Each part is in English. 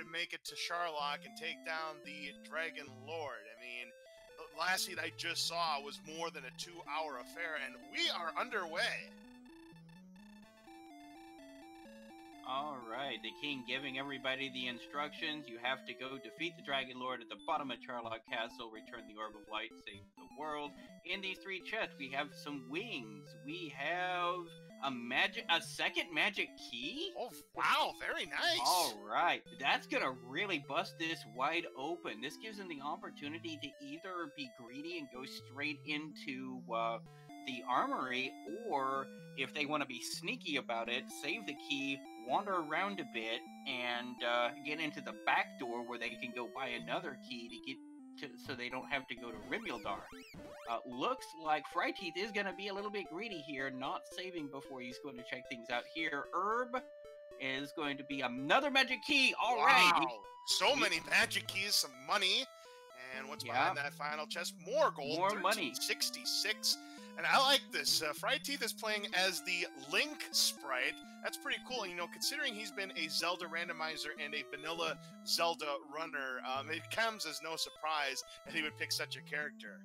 to make it to Sharlock and take down the Dragon Lord. I mean, the last scene I just saw was more than a 2-hour affair, and we are underway. Alright, the king giving everybody the instructions. You have to go defeat the Dragon Lord at the bottom of Charlock Castle, return the Orb of Light, save the world. In these 3 chests, we have some wings. We have a second magic key? Oh, wow, very nice. Alright, that's gonna really bust this wide open. This gives them the opportunity to either be greedy and go straight into the armory, or if they want to be sneaky about it, save the key, wander around a bit, and get into the back door where they can go buy another key to get to, so they don't have to go to Rimildar. Looks like Fryteeth is going to be a little bit greedy here, not saving before he's going to check things out here. Herb is going to be another magic key. All right. Wow. So many magic keys, some money. And what's behind that final chest? More gold. More money. 66. And I like this. Fryteeth is playing as the Link sprite. That's pretty cool. You know, considering he's been a Zelda randomizer and a vanilla Zelda runner, it comes as no surprise that he would pick such a character.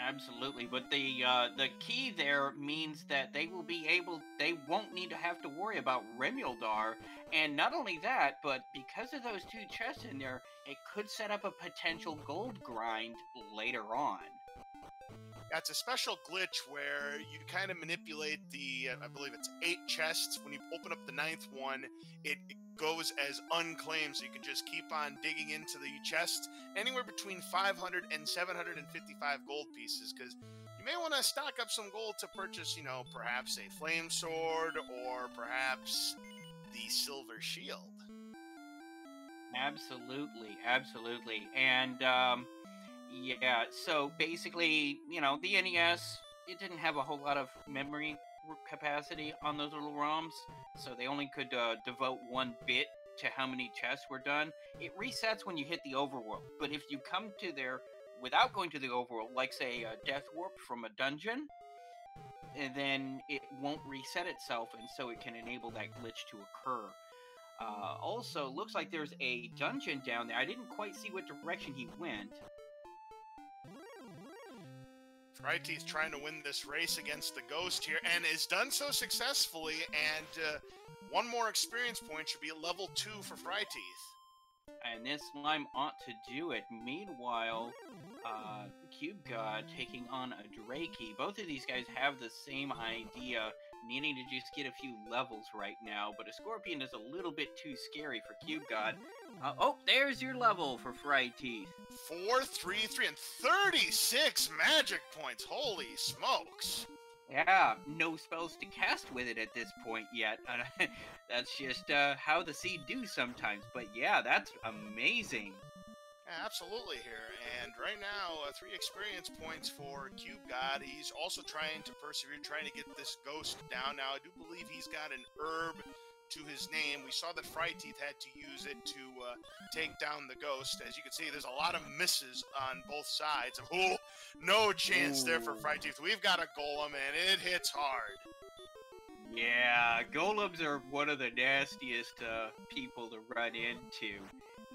Absolutely, but the key there means that they won't need to have to worry about Rimildar, and not only that, but because of those 2 chests in there, it could set up a potential gold grind later on. That's a special glitch where you kind of manipulate the, I believe it's 8 chests. When you open up the 9th one, it goes as unclaimed, so you can just keep on digging into the chest, anywhere between 500 and 755 gold pieces, because you may want to stock up some gold to purchase, you know, perhaps a flame sword, or perhaps the silver shield. Absolutely, absolutely. And, yeah, so basically, you know, the NES, it didn't have a whole lot of memory capacity on those little ROMs, so they only could devote 1 bit to how many chests were done. It resets when you hit the overworld, but if you come to there without going to the overworld, like say a death warp from a dungeon, then it won't reset itself, and so it can enable that glitch to occur. Also, looks like there's a dungeon down there. I didn't quite see what direction he went. Fryteeth trying to win this race against the Ghost here, and has done so successfully, and 1 more experience point should be level 2 for Fryteeth. And this slime ought to do it. Meanwhile, CubeGod taking on a Drakey. Both of these guys have the same idea, needing to just get a few levels right now, but a Scorpion is a little bit too scary for CubeGod. Oh, there's your level for Fryteeth. 4, 3, 3, and 36 magic points. Holy smokes. Yeah, no spells to cast with it at this point yet. That's just how the Seed do sometimes. But yeah, that's amazing. Yeah, absolutely here. And right now, 3 experience points for CubeGod. He's also trying to persevere, trying to get this Ghost down. Now, I do believe he's got an herb to his name. We saw that Fryteeth had to use it to take down the Ghost. As you can see, there's a lot of misses on both sides. Oh, no chance there for Fryteeth. We've got a Golem, and it hits hard. Yeah, Golems are one of the nastiest people to run into.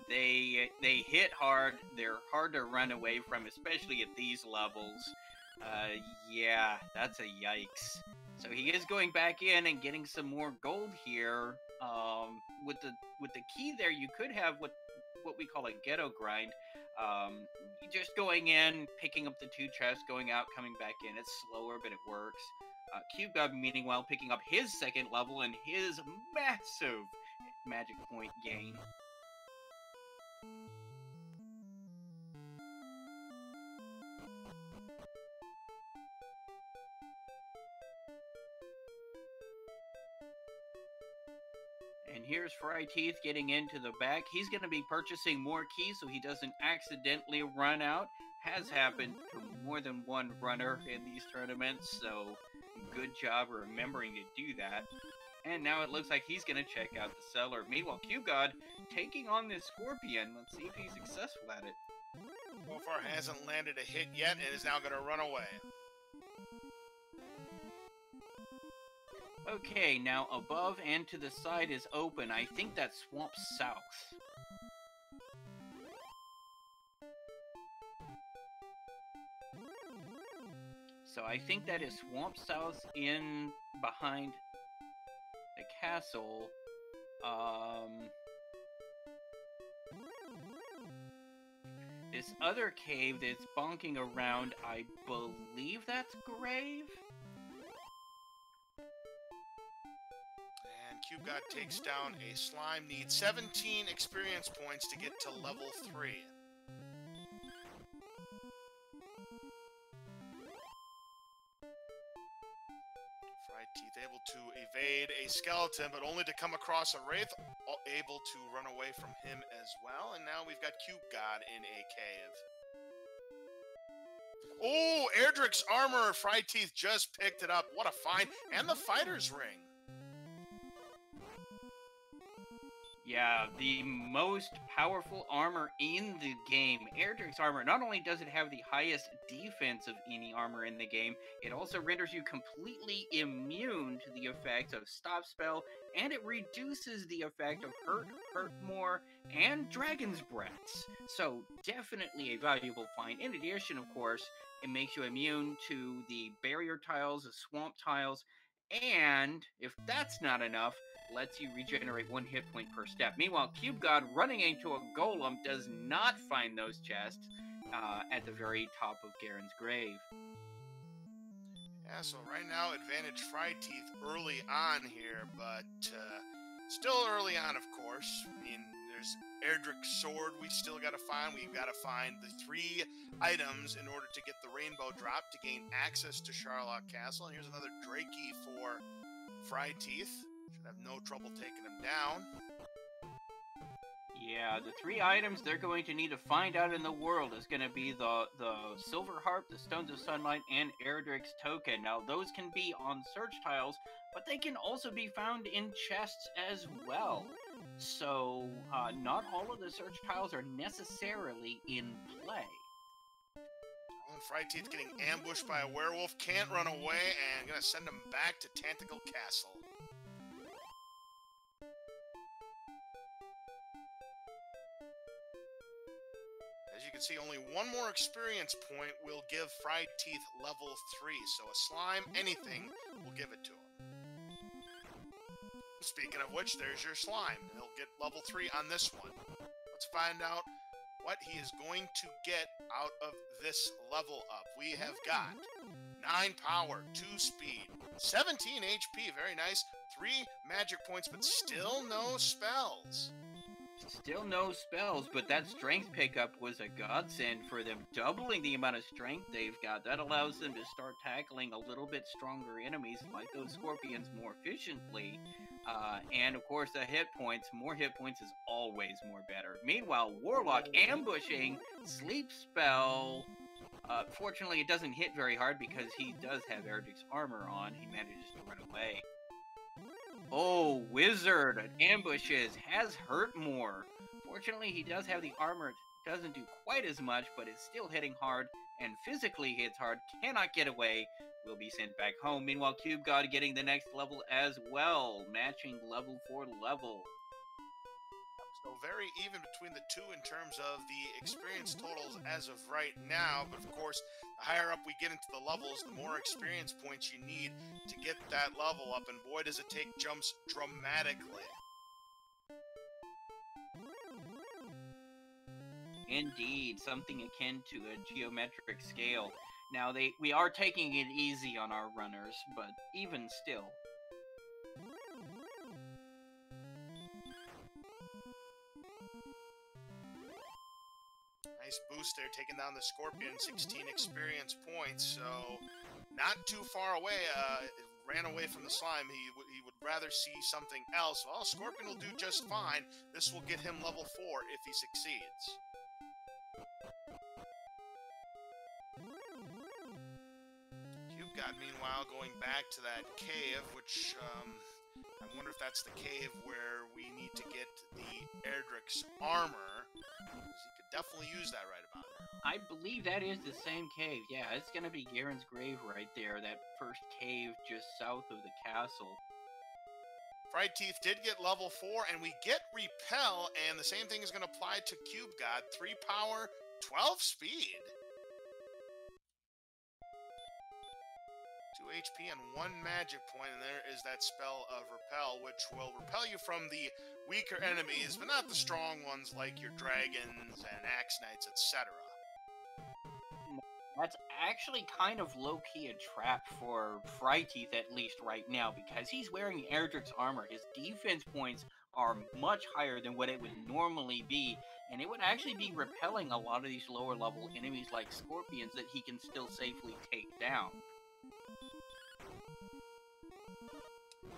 They hit hard. They're hard to run away from, especially at these levels. Yeah, that's a yikes. So he is going back in and getting some more gold here. With the key there, you could have what we call a ghetto grind. Just going in, picking up the 2 chests, going out, coming back in. It's slower, but it works. CubeGod, meanwhile, picking up his 2nd level and his massive magic point gain. And here's Fryteeth getting into the back. He's going to be purchasing more keys so he doesn't accidentally run out. Has happened to more than 1 runner in these tournaments, so good job remembering to do that. And now it looks like he's going to check out the cellar. Meanwhile, CubeGod taking on this Scorpion. Let's see if he's successful at it. So far hasn't landed a hit yet and is now going to run away. Okay, now above and to the side is open. I think that's Swamp South. So I think that is Swamp South in behind the castle. This other cave that's bonking around, I believe that's Grave? And CubeGod takes down a slime. Needs 17 experience points to get to level 3. Fryteeth able to evade a skeleton, but only to come across a wraith, able to run away from him as well. And now we've got CubeGod in a cave. Oh, Erdrick's armor. Fryteeth just picked it up. What a find. And the fighter's ring. Yeah, the most powerful armor in the game. Erdrick's armor, not only does it have the highest defense of any armor in the game, it also renders you completely immune to the effects of Stop Spell, and it reduces the effect of Hurt More, and Dragon's Breaths. So, definitely a valuable find. In addition, of course, it makes you immune to the barrier tiles, the swamp tiles, and if that's not enough, lets you regenerate 1 hit point per step. Meanwhile, CubeGod running into a golem does not find those chests at the very top of Garen's grave. Yeah, so right now, advantage Fryteeth early on here, but still early on, of course. I mean, there's Erdrick's sword we still got to find. We've got to find the 3 items in order to get the rainbow drop to gain access to Charlock Castle. And here's another Drakey for Fryteeth. Should have no trouble taking him down. Yeah, the 3 items they're going to need to find out in the world is going to be the Silver Harp, the Stones of Sunlight, and Erdrick's Token. Now, those can be on search tiles, but they can also be found in chests as well. So, not all of the search tiles are necessarily in play. Fryteeth getting ambushed by a werewolf, can't run away, and gonna send him back to Tentacle Castle. As you can see, only 1 more experience point will give Fryteeth level 3, so a slime, anything, will give it to him. Speaking of which, there's your slime. He'll get level 3 on this one. Let's find out what he is going to get out of this level up. We have got 9 power, 2 speed, 17 HP, very nice, 3 magic points, but still no spells. Still no spells, but that strength pickup was a godsend for them, doubling the amount of strength they've got. That allows them to start tackling a little bit stronger enemies like those scorpions more efficiently. And of course, the hit points, more hit points is always more better. Meanwhile, Warlock ambushing, sleep spell. Fortunately, it doesn't hit very hard because he does have Erdrick's armor on. He manages to run away. Oh, Wizard ambushes, has hurt more. Fortunately, he does have the armor. It doesn't do quite as much, but it's still hitting hard and physically hits hard. Cannot get away. Will be sent back home. Meanwhile, CubeGod getting the next level as well, matching level for level. So very even between the 2 in terms of the experience totals as of right now, but of course, the higher up we get into the levels, the more experience points you need to get that level up, and boy does it take jumps dramatically. Indeed, something akin to a geometric scale. Now, we are taking it easy on our runners, but even still. Nice boost there, taking down the Scorpion, 16 experience points, so not too far away. Ran away from the slime. He would rather see something else. Well, Scorpion will do just fine. This will get him level 4 if he succeeds. CubeGod, meanwhile, going back to that cave, which I wonder if that's the cave where we need to get the Erdrick's armor, because he could definitely use that right about now. I believe that is the same cave. Yeah, it's going to be Garen's grave right there, that first cave just south of the castle. Fryteeth did get level 4, and we get Repel, and the same thing is going to apply to CubeGod. 3 power, 12 speed. 2 HP and 1 magic point, and there is that spell of Repel, which will repel you from the weaker enemies, but not the strong ones like your dragons and axe knights, etc. That's actually kind of low-key a trap for Fryteeth, at least right now, because he's wearing Erdrick's armor. His defense points are much higher than what it would normally be, and it would actually be repelling a lot of these lower-level enemies like scorpions that he can still safely take down.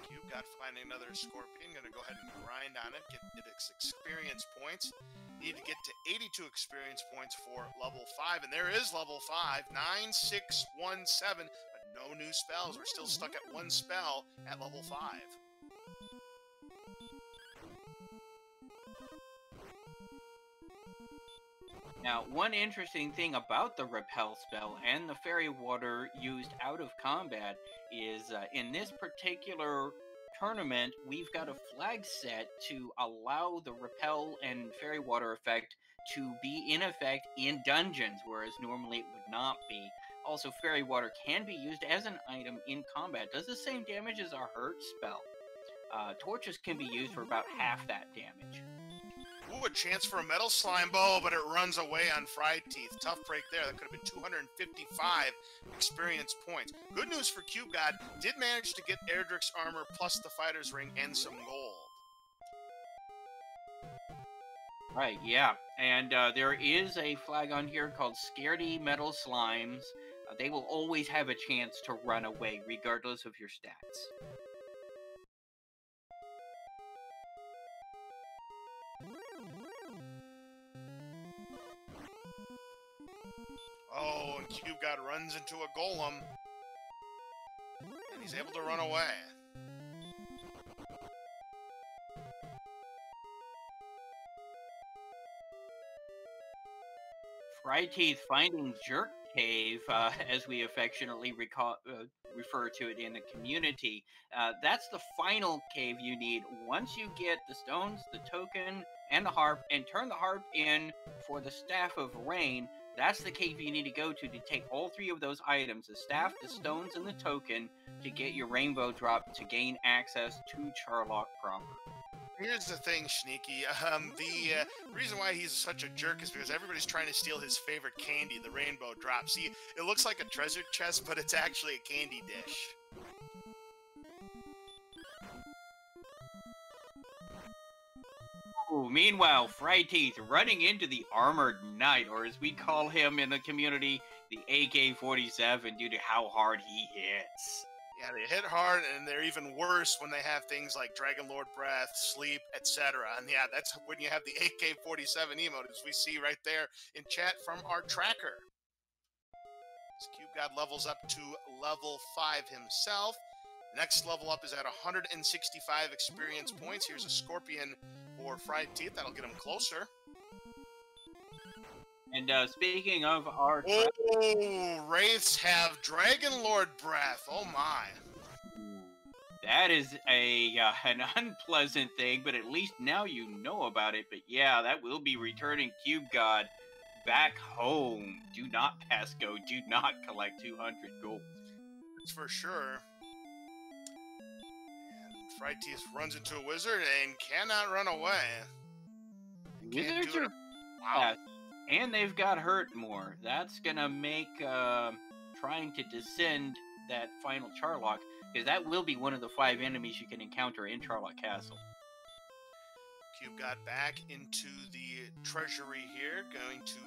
CubeGod finding another scorpion. Gonna go ahead and grind on it, get its experience points. Need to get to 82 experience points for level 5, and there is level 5, 9617, but no new spells. We're still stuck at 1 spell at level 5. Now, one interesting thing about the Repel spell and the Fairy Water used out of combat is in this particular tournament, we've got a flag set to allow the Repel and Fairy Water effect to be in effect in dungeons, whereas normally it would not be. Also, Fairy Water can be used as an item in combat. Does the same damage as our Hurt spell. Torches can be used for about half that damage. Ooh, a chance for a Metal Slime Bow, but it runs away on Fryteeth. Tough break there. That could have been 255 experience points. Good news for CubeGod. Did manage to get Erdrick's armor plus the fighter's ring and some gold. Right, yeah. And there is a flag on here called Scaredy Metal Slimes. They will always have a chance to run away, regardless of your stats. Oh, and CubeGod runs into a golem. And he's able to run away. Fryteeth finding Jerk Cave, as we affectionately refer to it in the community. That's the final cave you need. Once you get the stones, the token, and the harp, and turn the harp in for the Staff of Rain, that's the cave you need to go to take all 3 of those items, the staff, the stones, and the token, to get your rainbow drop to gain access to Charlock proper. Here's the thing, Sneaky. The reason why he's such a jerk is because everybody's trying to steal his favorite candy, the rainbow drop. See, it looks like a treasure chest, but it's actually a candy dish. Ooh, meanwhile, Fryteeth running into the Armored Knight, or as we call him in the community, the AK-47, due to how hard he hits. Yeah, they hit hard, and they're even worse when they have things like Dragon Lord Breath, Sleep, etc. And yeah, that's when you have the AK-47 emote, as we see right there in chat from our tracker. As CubeGod levels up to level 5 himself. The next level up is at 165 experience points. Here's a Scorpion for Fryteeth. That'll get him closer. And speaking of our... Oh, Wraiths have Dragon Lord Breath. Oh, my. That is an unpleasant thing, but at least now you know about it. But yeah, that will be returning CubeGod back home. Do not pass go. Do not collect 200 gold. That's for sure. And Fryteeth runs into a wizard and cannot run away. Wizards are... Wow. And they've got hurt more. That's gonna make trying to descend that final Charlock, because that will be one of the 5 enemies you can encounter in Charlock Castle. CubeGod back into the treasury here, going to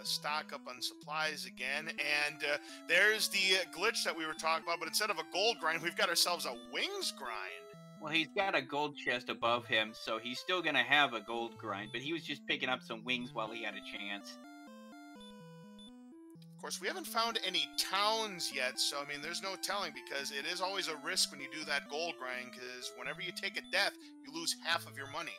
stock up on supplies again, and there's the glitch that we were talking about, but instead of a gold grind, we've got ourselves a wings grind. Well, he's got a gold chest above him, so he's still going to have a gold grind, but he was just picking up some wings while he had a chance. Of course, we haven't found any towns yet, so, I mean, there's no telling, because it is always a risk when you do that gold grind, because whenever you take a death, you lose half of your money.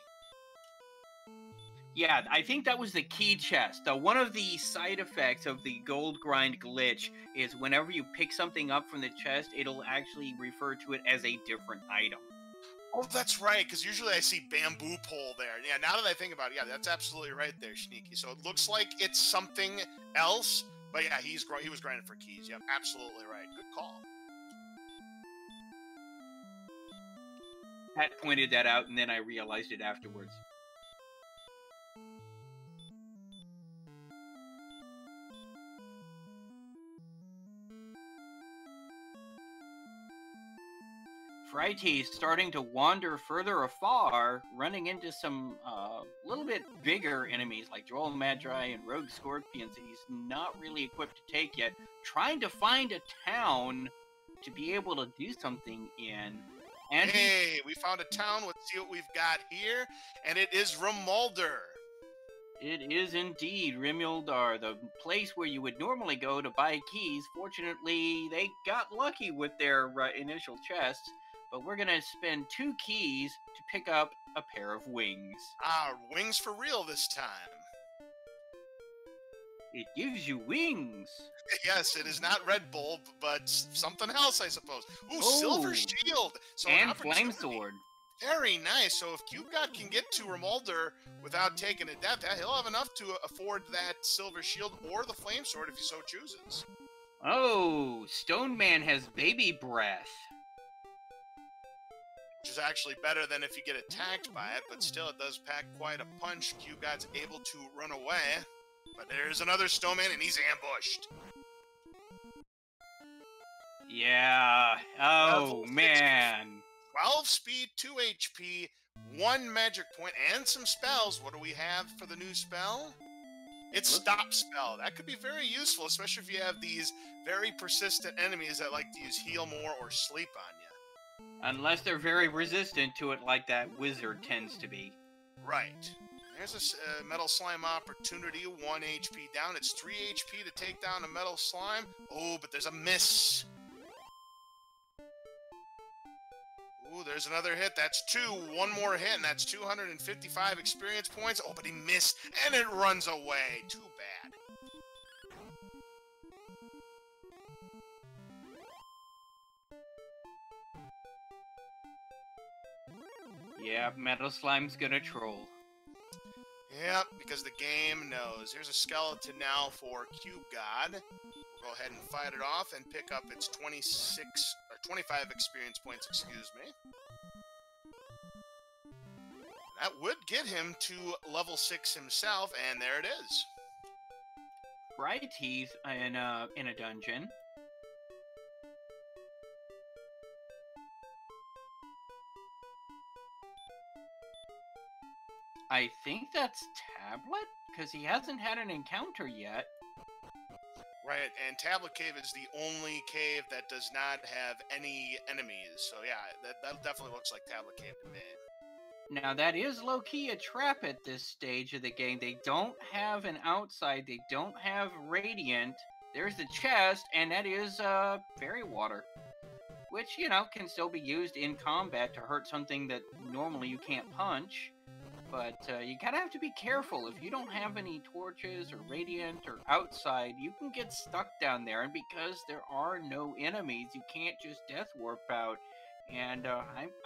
Yeah, I think that was the key chest. One of the side effects of the gold grind glitch is whenever you pick something up from the chest, it'll actually refer to it as a different item. Oh, that's right, because usually I see bamboo pole there. Yeah, now that I think about it, yeah, that's absolutely right there, Sneaky. So it looks like it's something else, but yeah, he was grinding for keys. Yep, absolutely right. Good call. Pat pointed that out, and then I realized it afterwards. Fryteeth starting to wander further afar, running into some little bit bigger enemies like Droll Magi and Rogue Scorpions that he's not really equipped to take yet. Trying to find a town to be able to do something in. And hey, we found a town. Let's see what we've got here. And it is Remulder. It is indeed Rimuldar, the place where you would normally go to buy keys. Fortunately, they got lucky with their initial chests, but we're going to spend 2 keys to pick up a pair of wings. Ah, wings for real this time. It gives you wings. Yes, it is not Red Bull, but something else, I suppose. Ooh, Silver Shield. So and Flame Sword. Very nice. So if CubeGod can get to Remulder without taking a death, he'll have enough to afford that Silver Shield or the Flame Sword if he so chooses. Oh, Stone Man has baby breath. Which is actually better than if you get attacked by it, but still it does pack quite a punch. CubeGod's able to run away. But there's another Stone Man and he's ambushed. Yeah. Oh, man. 12 speed, 2 HP, 1 magic point, and some spells. What do we have for the new spell? It's Stop Spell. That could be very useful, especially if you have these very persistent enemies that like to use Heal More or Sleep on you. Unless they're very resistant to it like that wizard tends to be. Right. There's a Metal Slime opportunity, 1 HP down. It's 3 HP to take down a Metal Slime. Oh, but there's a miss. Ooh, there's another hit. That's 2. 1 more hit, and that's 255 experience points. Oh, but he missed, and it runs away. Too bad. Yeah, Metal Slime's gonna troll. Yep, because the game knows. Here's a skeleton now for CubeGod. We'll go ahead and fight it off and pick up its 25 experience points, excuse me. That would get him to level 6 himself, and there it is. Fryteeth in a dungeon. I think that's Tablet, because he hasn't had an encounter yet. Right, and Tablet Cave is the only cave that does not have any enemies. So yeah, that definitely looks like Tablet Cave to me. Now that is low-key a trap at this stage of the game. They don't have an outside, they don't have Radiant. There's the chest, and that is Fairy Water. Which, you know, can still be used in combat to hurt something that normally you can't punch. But you gotta have to be careful. If you don't have any torches or Radiant or outside, you can get stuck down there. And because there are no enemies, you can't just Death Warp out. And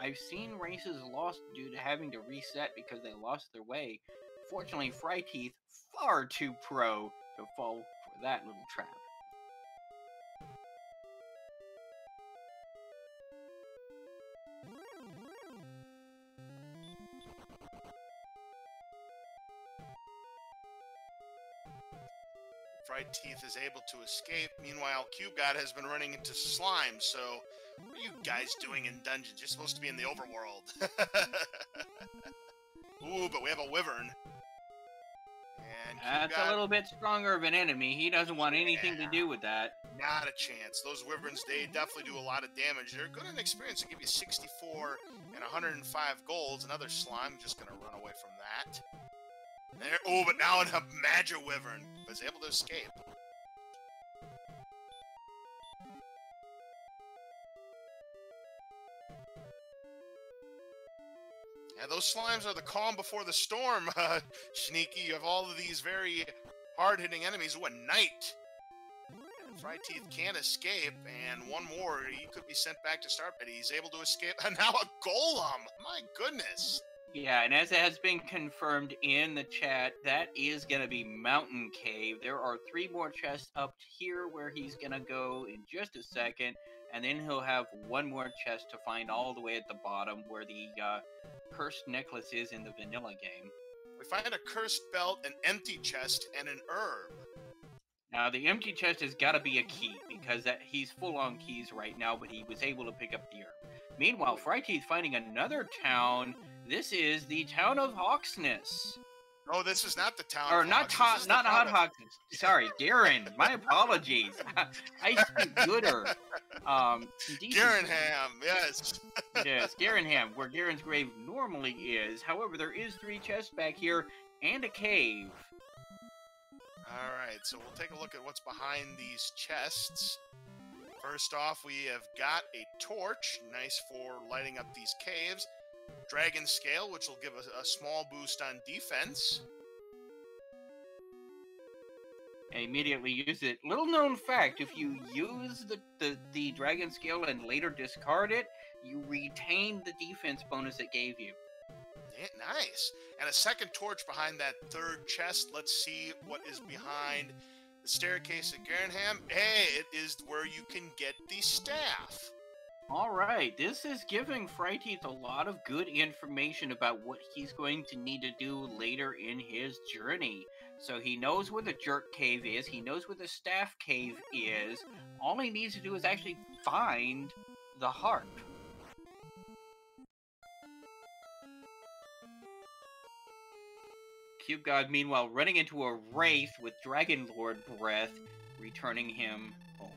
I've seen races lost due to having to reset because they lost their way. Fortunately, Fryteeth, far too pro to fall for that little trap. Fryteeth is able to escape. Meanwhile, CubeGod has been running into slime, so what are you guys doing in dungeons? You're supposed to be in the overworld. Ooh, but we have a Wyvern. And That's a little bit stronger of an enemy. He doesn't want anything to do with that. Not a chance. Those Wyverns, they definitely do a lot of damage. They're good in experience. They give you 64 and 105 golds. Another slime, just going to run away from that. There, oh, but now a Magic Wyvern was able to escape. Yeah, those slimes are the calm before the storm, Sneaky. You have all of these very hard-hitting enemies. Ooh, a knight. And Fryteeth can't escape, and one more, he could be sent back to start, but he's able to escape. And now a golem! My goodness! Yeah, and as it has been confirmed in the chat, that is going to be Mountain Cave. There are 3 more chests up here where he's going to go in just a second, and then he'll have 1 more chest to find all the way at the bottom where the cursed necklace is in the vanilla game. We find a cursed belt, an empty chest, and an herb. Now, the empty chest has got to be a key, because he's full on keys right now, but he was able to pick up the herb. Meanwhile, Fryteeth finding another town. This is the town of Hawksness. Oh, this is not the town or of not Hawksness. not Hawksness. Sorry, Garen. My apologies. I speak gooder. Garenham, yes. Yes, Garenham, where Garen's grave normally is. However, there is 3 chests back here and a cave. All right, so we'll take a look at what's behind these chests. First off, we have got a torch, nice for lighting up these caves. Dragon Scale, which will give us a small boost on defense. And immediately use it. Little known fact, if you use the Dragon Scale and later discard it, you retain the defense bonus it gave you. Yeah, nice. And a second torch behind that 3rd chest. Let's see what is behind the staircase at Garenham. Hey, it is where you can get the staff. Alright, this is giving Fryteeth a lot of good information about what he's going to need to do later in his journey. So he knows where the Jerk Cave is, he knows where the Staff Cave is. All he needs to do is actually find the harp. CubeGod, meanwhile, running into a wraith with Dragon Lord breath, returning him home.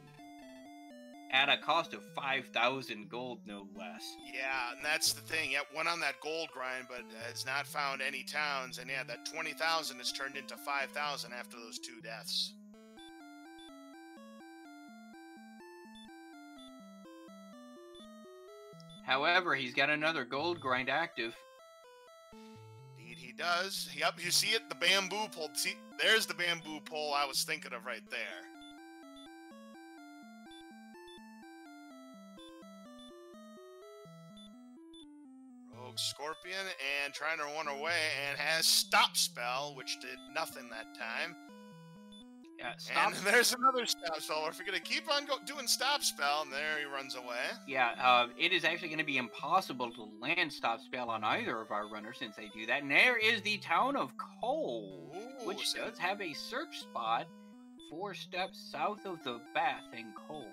At a cost of 5,000 gold, no less. Yeah, and that's the thing. Yep, went on that gold grind, but has not found any towns. And yeah, that 20,000 has turned into 5,000 after those 2 deaths. However, he's got another gold grind active. Indeed, he does. Yep, you see it? The bamboo pole. See, there's the bamboo pole I was thinking of right there. Scorpion and trying to run away and has stop spell, which did nothing that time. Yeah, stop. And there's another stop spell. If you're gonna keep on doing stop spell, and there he runs away. Yeah, it is actually going to be impossible to land stop spell on either of our runners since they do that. And there is the town of Cole, which does have a search spot 4 steps south of the bath in Cole.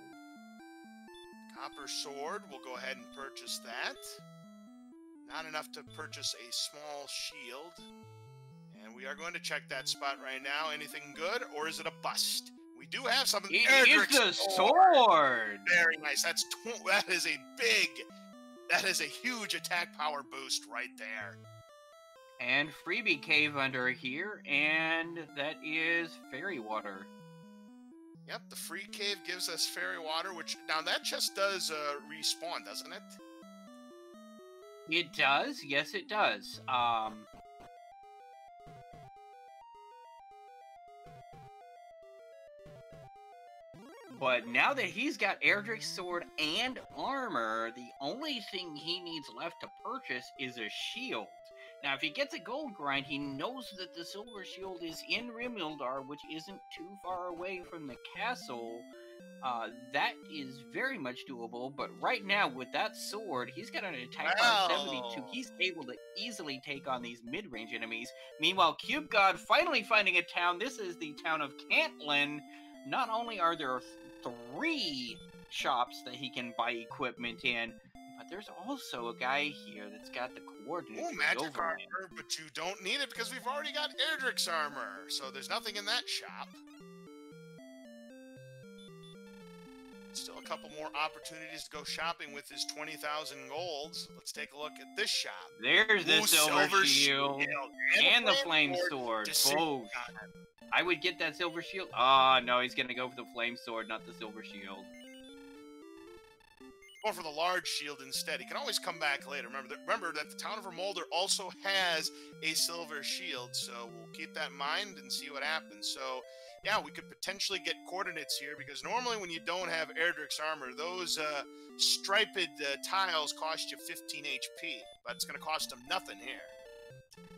Copper sword. We'll go ahead and purchase that. Not enough to purchase a small shield. And we are going to check that spot right now. Anything good, or is it a bust? We do have something. It is the sword! Very nice. That is a huge attack power boost right there. And freebie cave under here, and that is fairy water. Yep, the free cave gives us fairy water, which, now that chest does respawn, doesn't it? It does, yes it does. But now that he's got Erdrick's sword and armor, the only thing he needs left to purchase is a shield. Now, if he gets a gold grind, he knows that the silver shield is in Rimildar, which isn't too far away from the castle. That is very much doable, but right now, with that sword, he's got an attack power 72. He's able to easily take on these mid-range enemies. Meanwhile, CubeGod finally finding a town. This is the town of Cantlin. Not only are there 3 shops that he can buy equipment in, but there's also a guy here that's got the coordinates. Oh, magic armor, but you don't need it because we've already got Erdrick's armor, so there's nothing in that shop. Still a couple more opportunities to go shopping with his 20,000 golds. Let's take a look at this shop. There's the silver shield and the flame sword. Both. I would get that silver shield. Ah, no, he's gonna go for the flame sword, not the silver shield. going for the large shield instead. He can always come back later. Remember that the town of Vermolder also has a silver shield, so we'll keep that in mind and see what happens. So, yeah, we could potentially get coordinates here, because normally when you don't have Erdrick's armor, those striped tiles cost you 15 HP, but it's going to cost him nothing here.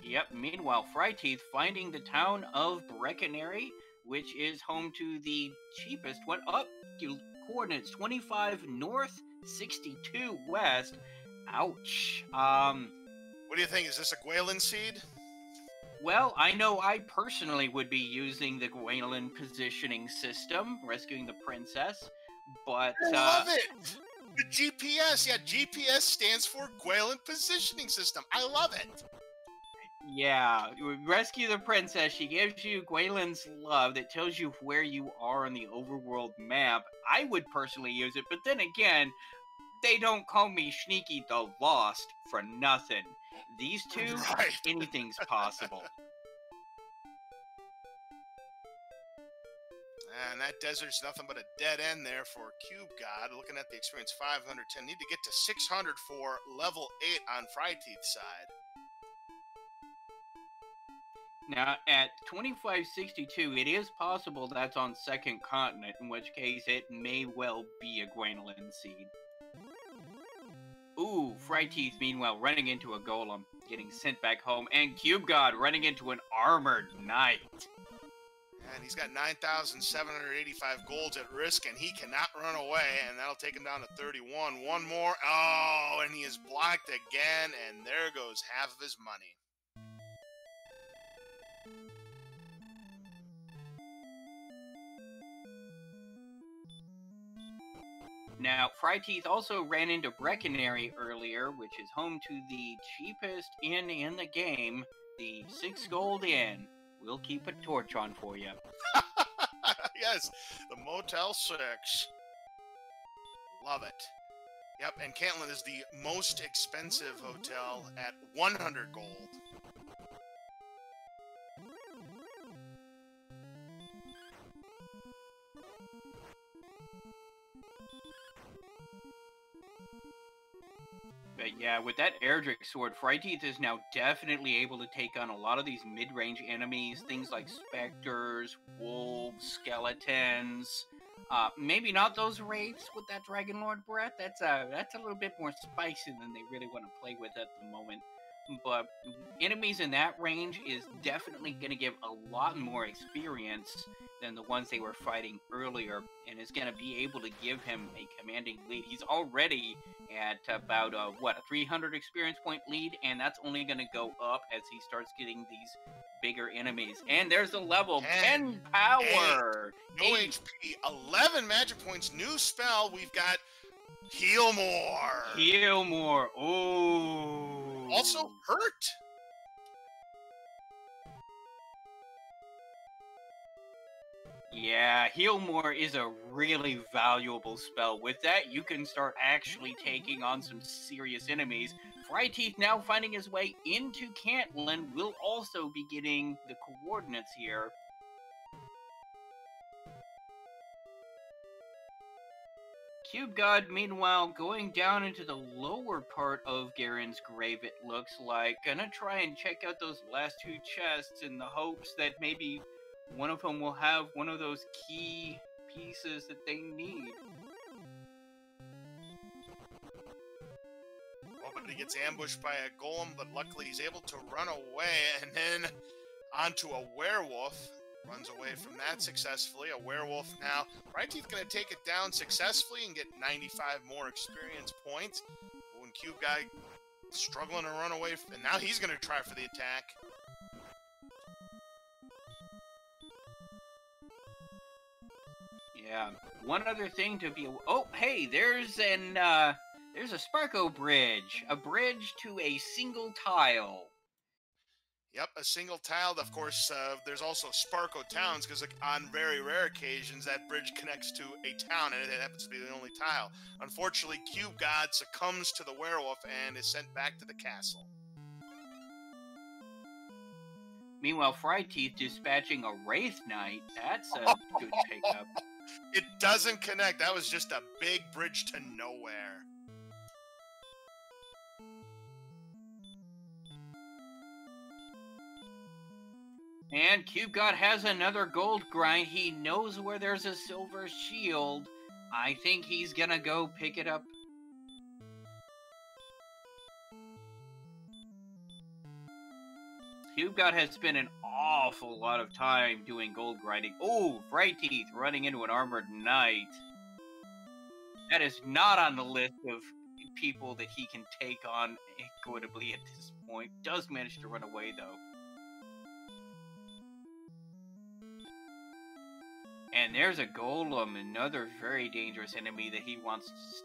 Yep, meanwhile, fryteeth finding the town of Breckenary, which is home to the cheapest one. Coordinates 25 north, 62 west. Ouch. What do you think? Is this a Gwalen seed? Well, I know I personally would be using the Gwalen positioning system, rescuing the princess, but... I love it! The GPS! Yeah, GPS stands for Gwalen Positioning System. I love it! Yeah, you rescue the princess. She gives you Gwalen's love that tells you where you are on the overworld map. I would personally use it, but then again, they don't call me Sneaky the Lost for nothing. These two, right. Anything's possible. And that desert's nothing but a dead end there for CubeGod. Looking at the experience, 510. Need to get to 600 for level 8 on fryteeth's side. Now, at 2562, it is possible that's on second continent, in which case it may well be a Gwendolyn seed. Ooh, fryteeth, meanwhile, running into a golem, getting sent back home, and CubeGod running into an armored knight. And he's got 9,785 golds at risk, and he cannot run away, and that'll take him down to 31. One more. Oh, and he is blocked again, and there goes half of his money. Now, fryteeth also ran into Breckenary earlier, which is home to the cheapest inn in the game, the 6 Gold Inn. We'll keep a torch on for you. Yes, the Motel 6. Love it. Yep, and Cantlin is the most expensive hotel at 100 gold. But yeah, with that Erdrick sword, fryteeth is now definitely able to take on a lot of these mid-range enemies, things like specters, wolves, skeletons. Maybe not those wraiths with that Dragon Lord breath. That's a little bit more spicy than they really want to play with at the moment. But enemies in that range is definitely going to give a lot more experience than the ones they were fighting earlier, and is going to be able to give him a commanding lead. He's already at about a 300 experience point lead, and that's only going to go up as he starts getting these bigger enemies. And there's a level 10 power, 8, no HP, 11 magic points, new spell. We've got Heal More. Heal More. Oh. Also hurt. Yeah, Heal More is a really valuable spell. With that, you can start actually taking on some serious enemies. fryteeth, now finding his way into Cantlin, will also be getting the coordinates here. CubeGod, meanwhile, going down into the lower part of Garen's grave, it looks like. Gonna try and check out those last 2 chests in the hopes that maybe one of them will have one of those key pieces that they need. Oh, but he gets ambushed by a golem, but luckily he's able to run away, and then onto a werewolf. Runs away from that successfully. A werewolf now. fryteeth going to take it down successfully and get 95 more experience points. When CubeGod struggling to run away, and now he's going to try for the attack. Yeah. One other thing to be... Oh, hey, there's a Sparko bridge. A bridge to a single tile. Yep, a single tile. Of course, there's also Sparko towns, because on very rare occasions, that bridge connects to a town, and it happens to be the only tile. Unfortunately, CubeGod succumbs to the werewolf and is sent back to the castle. Meanwhile, fryteeth dispatching a Wraith Knight. That's a good pickup. It doesn't connect. That was just a big bridge to nowhere. And CubeGod has another gold grind. He knows where there's a silver shield. I think he's gonna go pick it up. CubeGod has spent an awful lot of time doing gold grinding. Oh, fryteeth running into an armored knight. That is not on the list of people that he can take on equitably at this point. Does manage to run away, though. And there's a golem, another very dangerous enemy that he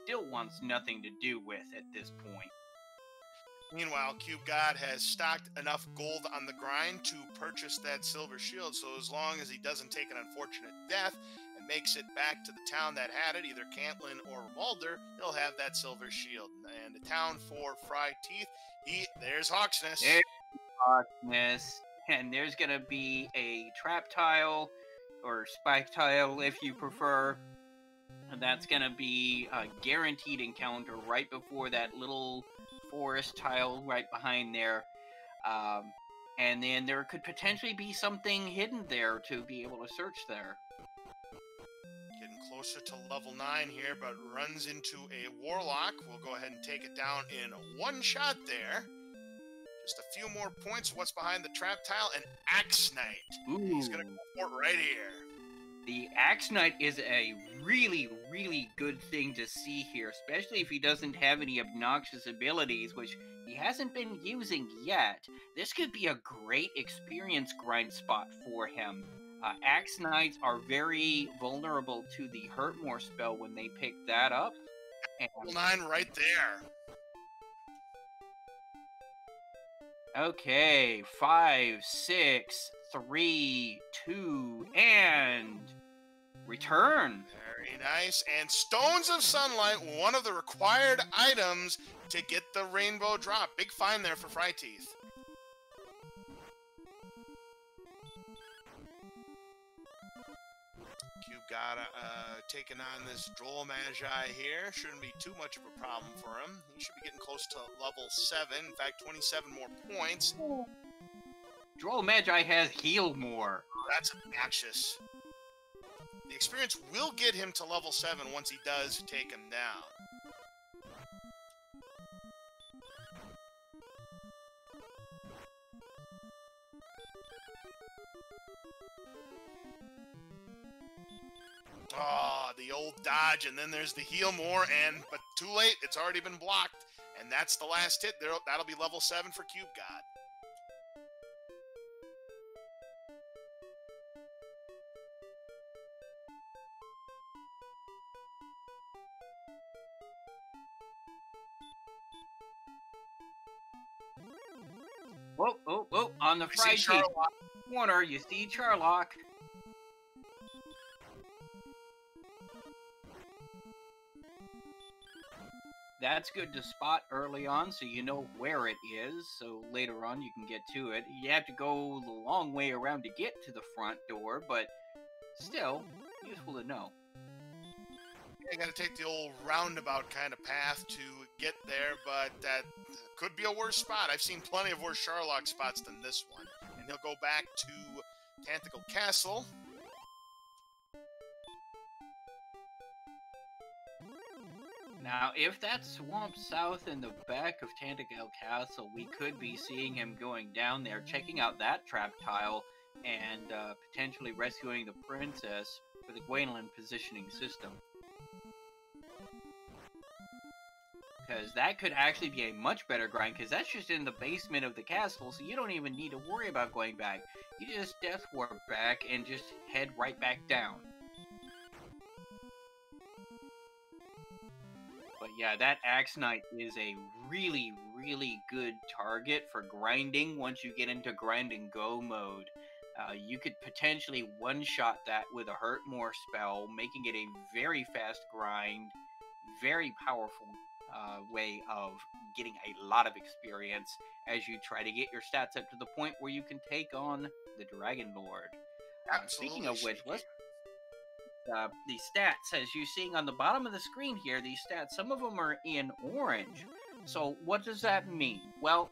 still wants nothing to do with at this point. Meanwhile, CubeGod has stocked enough gold on the grind to purchase that silver shield, so as long as he doesn't take an unfortunate death and makes it back to the town that had it, either Cantlin or Mulder, he'll have that silver shield. And the town for fryteeth, there's Hawksness. There's Hawksness. And there's going to be a trap tile, or spike tile if you prefer. And that's going to be a guaranteed encounter right before that little forest tile right behind there. And then there could potentially be something hidden there to be able to search there. Getting closer to level 9 here, but runs into a warlock. We'll go ahead and take it down in one shot there. Just a few more points. What's behind the trap tile? An Axe Knight. Ooh. He's going to go for it right here. The Axe Knight is a really, really good thing to see here, especially if he doesn't have any obnoxious abilities, which he hasn't been using yet. This could be a great experience grind spot for him. Axe Knights are very vulnerable to the Hurt More spell when they pick that up. Level 9 right there. Okay, 5, 6, 3, 2, and return. Very nice. And Stones of Sunlight, one of the required items to get the rainbow drop. Big find there for fryteeth. CubeGod taking on this Droll Magi here. Shouldn't be too much of a problem for him. He should be getting close to level 7. In fact, 27 more points. Droll Magi has heal more. That's obnoxious. The experience will get him to level 7 once he does take him down. Oh, the old dodge, and then there's the heal more, but too late. It's already been blocked, and that's the last hit. That'll be level 7 for CubeGod. Whoa, on the fryteeth corner, you see Charlock. That's good to spot early on, so you know where it is, so later on you can get to it. You have to go the long way around to get to the front door, but still, useful to know. You gotta take the old roundabout kind of path to get there, but that could be a worse spot. I've seen plenty of worse Charlock spots than this one. And he'll go back to Untitled Castle. Now, if that's Swamp South in the back of Untitled Castle, we could be seeing him going down there, checking out that trap tile, and potentially rescuing the princess for the Gwendolyn positioning system. Because that could actually be a much better grind, because that's just in the basement of the castle, so you don't even need to worry about going back. You just death warp back and just head right back down. But yeah, that Axe Knight is a really, really good target for grinding once you get into grind and go mode. You could potentially one-shot that with a Hurt More spell, making it a very fast grind, very powerful way of getting a lot of experience as you try to get your stats up to the point where you can take on the Dragon Lord. Speaking of which, let's the stats, as you're seeing on the bottom of the screen here, these stats, some of them are in orange. So what does that mean? Well,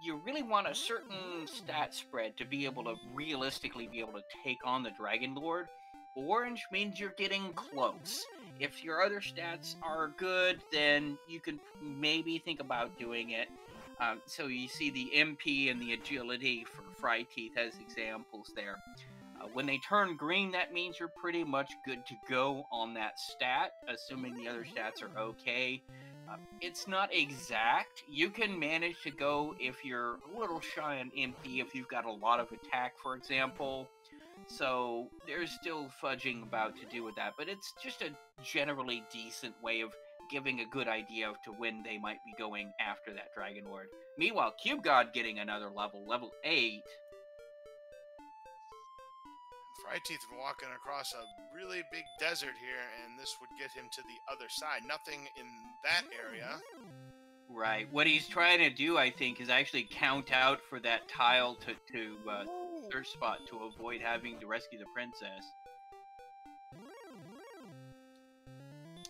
you really want a certain stat spread to be able to realistically be able to take on the Dragon Lord. Orange means you're getting close. If your other stats are good, then you can maybe think about doing it. So you see the MP and the agility for fryteeth as examples there. When they turn green, that means you're pretty much good to go on that stat, assuming the other stats are okay. It's not exact. You can manage to go if you're a little shy on MP, if you've got a lot of attack, for example. So there's still fudging about to do with that, but it's just a generally decent way of giving a good idea of to when they might be going after that Dragon Lord. Meanwhile, CubeGod getting another level 8. Fryteeth walking across a really big desert here, and this would get him to the other side. Nothing in that area. Right. What he's trying to do, I think, is actually count out for that tile to search spot to avoid having to rescue the princess.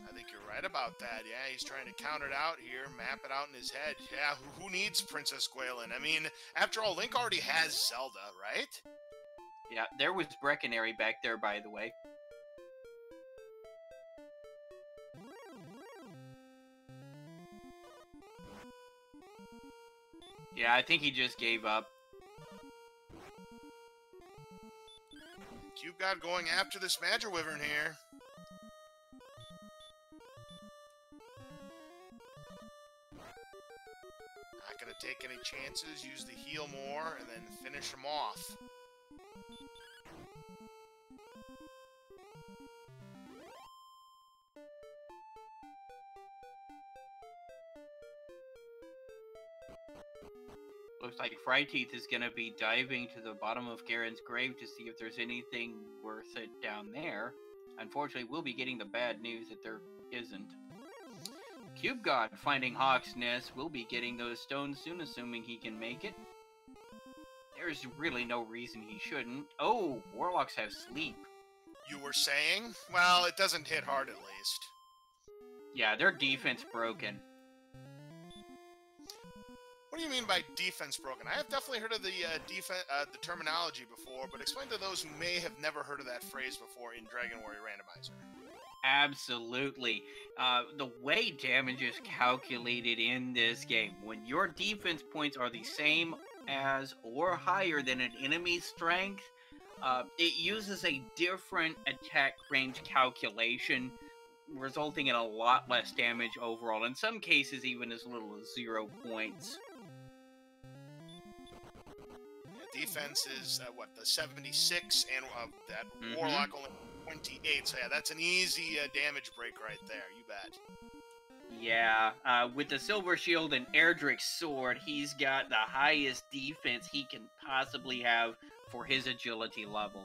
I think you're right about that. Yeah, he's trying to count it out here, map it out in his head. Yeah, who needs Princess Gwalen? I mean, after all, Link already has Zelda, right? Yeah, there was Breckenary back there, by the way. Yeah, I think he just gave up. CubeGod going after this Magic Wyvern here. Not going to take any chances, use the heal more, and then finish him off. Looks like Fryteeth is going to be diving to the bottom of Garen's grave to see if there's anything worth it down there. Unfortunately, we'll be getting the bad news that there isn't. CubeGod finding Hawk's Nest will be getting those stones soon, assuming he can make it. There's really no reason he shouldn't. Oh, Warlocks have sleep. You were saying? Well, it doesn't hit hard at least. Yeah, their defense broken. What do you mean by defense broken? I have definitely heard of the the terminology before, but explain to those who may have never heard of that phrase before in Dragon Warrior Randomizer. Absolutely. The way damage is calculated in this game, when your defense points are the same as or higher than an enemy's strength, it uses a different attack range calculation, resulting in a lot less damage overall. In some cases, even as little as 0 points. Defense is, what, the 76, and that Warlock only 28, so yeah, that's an easy damage break right there, you bet. Yeah, with the Silver Shield and Erdrick's sword, he's got the highest defense he can possibly have for his agility level.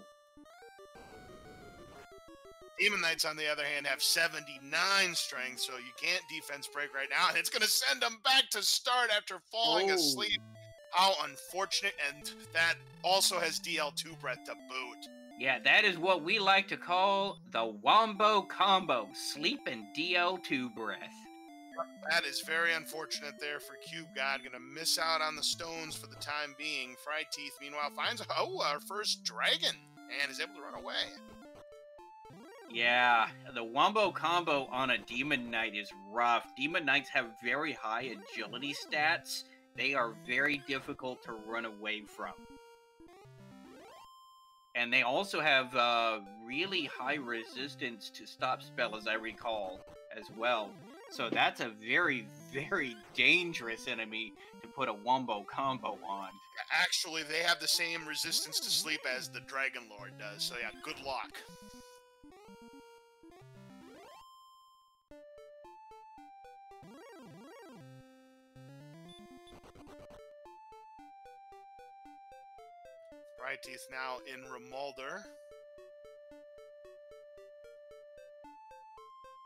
Demon Knights, on the other hand, have 79 strength, so you can't defense break right now, and it's going to send them back to start after falling asleep. How unfortunate, and that also has DL2 breath to boot. Yeah, that is what we like to call the Wombo Combo, sleep and DL2 breath. That is very unfortunate there for CubeGod. Going to miss out on the stones for the time being. Fryteeth, meanwhile, finds, our first dragon, and is able to run away. Yeah, the Wombo Combo on a Demon Knight is rough. Demon Knights have very high agility stats. They are very difficult to run away from. And they also have really high resistance to stop spell, as I recall, as well. So that's a very, very dangerous enemy to put a Wombo Combo on. Actually, they have the same resistance to sleep as the Dragon Lord does, so yeah, good luck. Fryteeth now in Remulder.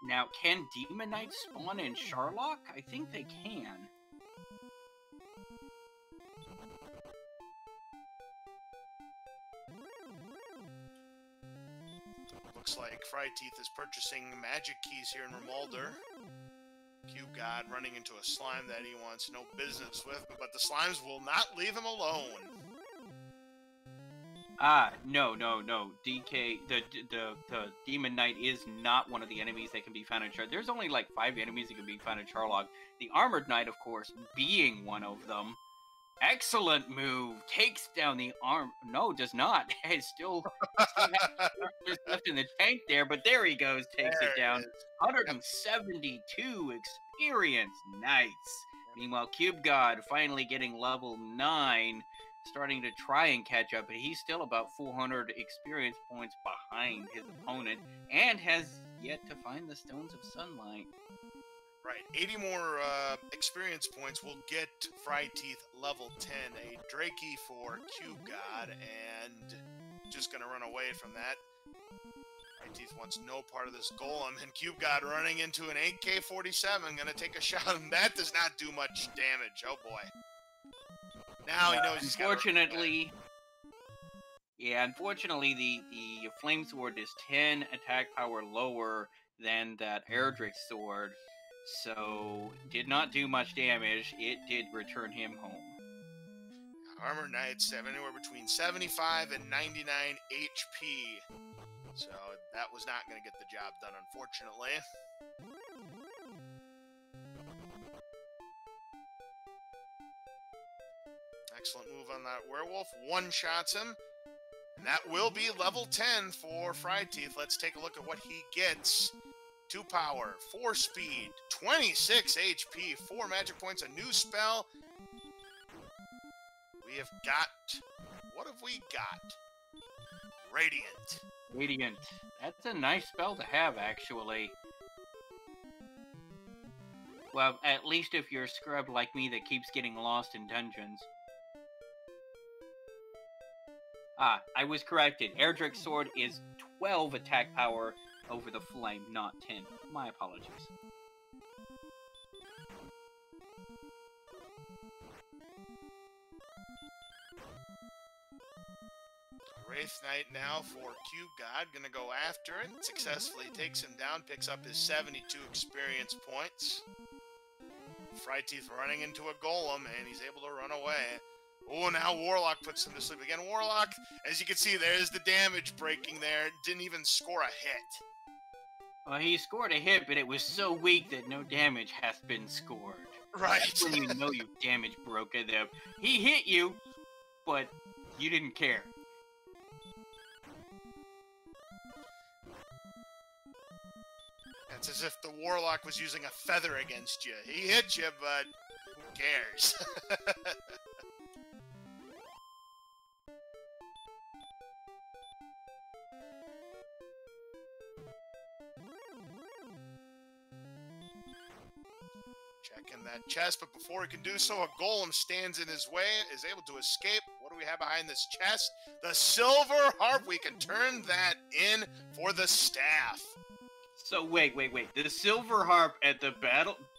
Now, can Demon Knights spawn in Sharlock? I think they can. Looks like Fryteeth is purchasing magic keys here in Remulder. CubeGod running into a slime that he wants no business with, but the slimes will not leave him alone. No. DK, the Demon Knight is not one of the enemies that can be found in Charlock. There's only like 5 enemies that can be found in Charlock. The Armored Knight, of course, being one of them. Excellent move. Takes down the arm. No, does not. It's still has left in the tank there, but there he goes. Takes it down. 172 experience. Nice. Meanwhile, CubeGod finally getting level 9. Starting to try and catch up, but he's still about 400 experience points behind his opponent and has yet to find the Stones of Sunlight. Right, 80 more experience points will get fryteeth level 10, a Drakey for CubeGod, and just going to run away from that. fryteeth wants no part of this golem, and CubeGod running into an 8K47, going to take a shot, and that does not do much damage. Oh boy. Now he knows he's unfortunately, the Flame Sword is 10 attack power lower than that Erdrick Sword, so did not do much damage. It did return him home. Armor Knights have anywhere between 75 and 99 HP, so that was not going to get the job done, unfortunately. Excellent move on that werewolf. One-shots him. And that will be level 10 for fryteeth. Let's take a look at what he gets. 2 power, 4 speed, 26 HP, 4 magic points, a new spell. We have got... What have we got? Radiant. Radiant. That's a nice spell to have, actually. Well, at least if you're a scrub like me that keeps getting lost in dungeons. I was corrected. Erdrick's sword is 12 attack power over the flame, not 10. My apologies. Wraith Knight now for CubeGod. Gonna go after it. Successfully takes him down, picks up his 72 experience points. fryteeth running into a golem, and he's able to run away. Oh, now Warlock puts him to sleep again. Warlock, as you can see, there's the damage breaking there. Didn't even score a hit. Well, he scored a hit, but it was so weak that no damage has been scored. Right. That's when you know you damage broken them. He hit you, but you didn't care. It's as if the Warlock was using a feather against you. He hit you, but who cares? Checking that chest, but before he can do so, a golem stands in his way, is able to escape. What do we have behind this chest? The silver harp. We can turn that in for the staff. So wait. The silver harp at the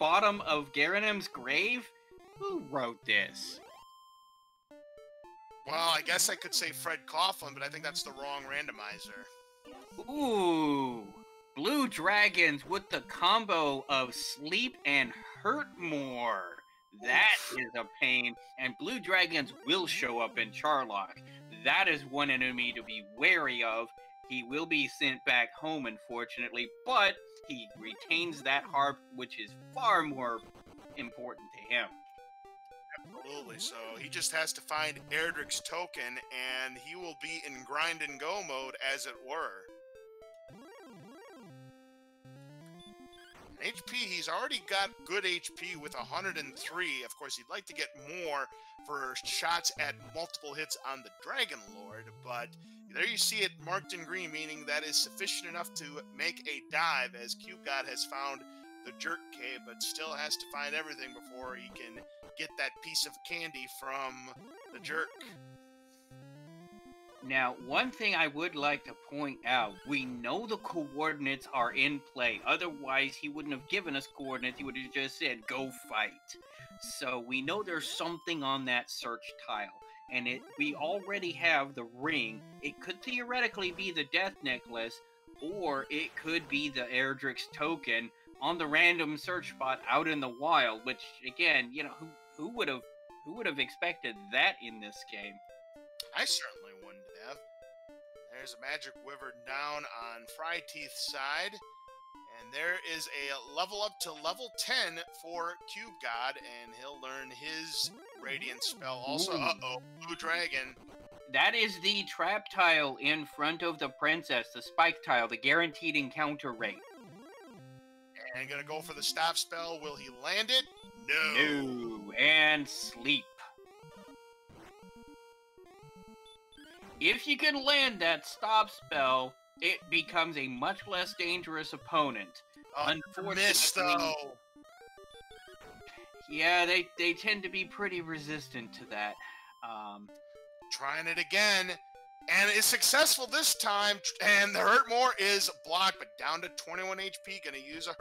bottom of Garanem's grave? Who wrote this? Well, I guess I could say Fred Coughlin, but I think that's the wrong randomizer. Ooh. Blue dragons with the combo of sleep and hurt more. That is a pain. And blue dragons will show up in Charlock. That is one enemy to be wary of. He will be sent back home, unfortunately, but he retains that harp, which is far more important to him. Absolutely. So he just has to find Erdrick's token, and he will be in grind and go mode, as it were. HP, he's already got good HP with 103. Of course, he'd like to get more for shots at multiple hits on the Dragon Lord, but there you see it marked in green, meaning that is sufficient enough to make a dive, as CubeGod has found the Jerk Cave, but still has to find everything before he can get that piece of candy from the Jerk. Now, one thing I would like to point out, we know the coordinates are in play. Otherwise, he wouldn't have given us coordinates. He would have just said, go fight. So we know there's something on that search tile. And we already have the ring. It could theoretically be the Death Necklace, or it could be the Erdrick's token. on the random search spot out in the wild, which again, you know, who would have expected that in this game? I certainly wouldn't have. There's a magic wyvern down on Fryteeth's side, and there is a level up to level 10 for CubeGod, and he'll learn his radiant spell. Also, blue dragon. That is the trap tile in front of the princess, the spike tile, the guaranteed encounter rate. And gonna go for the stop spell. Will he land it? No. And sleep. If you can land that stop spell, it becomes a much less dangerous opponent. Unfortunately, miss though. Yeah, they tend to be pretty resistant to that. Trying it again, and it's successful this time. And the hurt more is blocked, but down to 21 HP. Gonna use a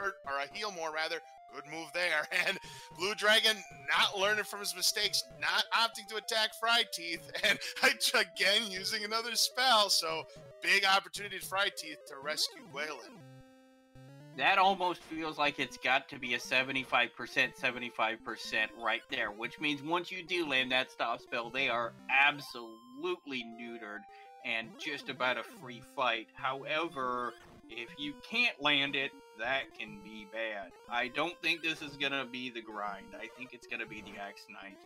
heal more rather. Good move there. And Blue Dragon not learning from his mistakes, not opting to attack Fryteeth, and again using another spell. So big opportunity to Fryteeth to rescue Gwaylin. That almost feels like it's got to be a 75% right there, which means once you do land that stop spell, they are absolutely neutered and just about a free fight. However, if you can't land it, that can be bad. I don't think this is going to be the grind. I think it's going to be the Axe Knight.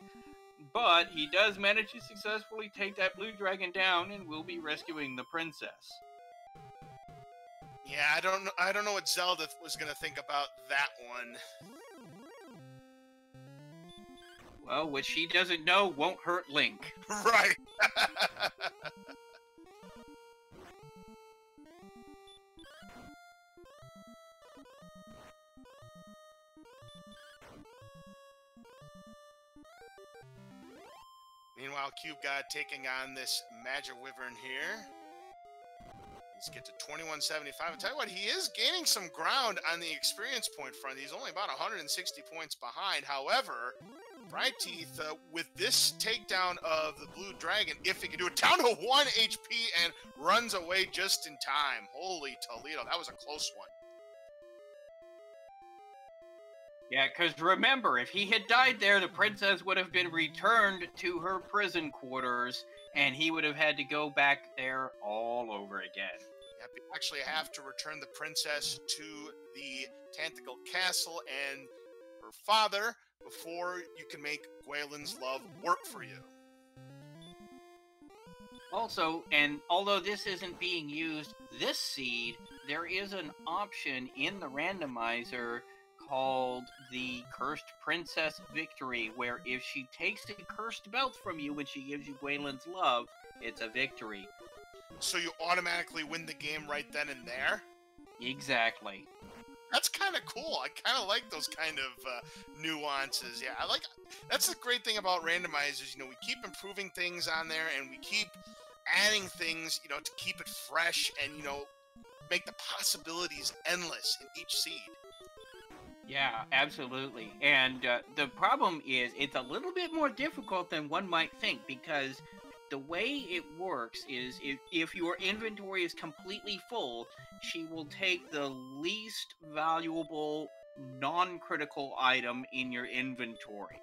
But he does manage to successfully take that blue dragon down and will be rescuing the princess. Yeah, I don't know what Zelda was going to think about that one. Well, what she doesn't know won't hurt Link. Right. Meanwhile, CubeGod taking on this Magic Wyvern here. He's get to 2175. I'll tell you what, he is gaining some ground on the experience point front. He's only about 160 points behind. However, Fryteeth, with this takedown of the Blue Dragon, if he can do it, down to 1 HP and runs away just in time. Holy Toledo, that was a close one. Yeah, because remember, if he had died there, the princess would have been returned to her prison quarters, and he would have had to go back there all over again. Yep, you actually have to return the princess to the Tantical Castle and her father before you can make Gwaylin's love work for you. Also, and although this isn't being used this seed, there is an option in the randomizer called the Cursed Princess Victory, where if she takes the cursed belt from you when she gives you Gwaylin's love, it's a victory. So you automatically win the game right then and there? Exactly. That's kind of cool. I kind of like those kind of nuances. Yeah, that's the great thing about randomizers. You know, we keep improving things on there, and we keep adding things, you know, to keep it fresh and, you know, make the possibilities endless in each seed. Yeah, absolutely. And the problem is it's a little bit more difficult than one might think, because the way it works is if your inventory is completely full, she will take the least valuable non-critical item in your inventory.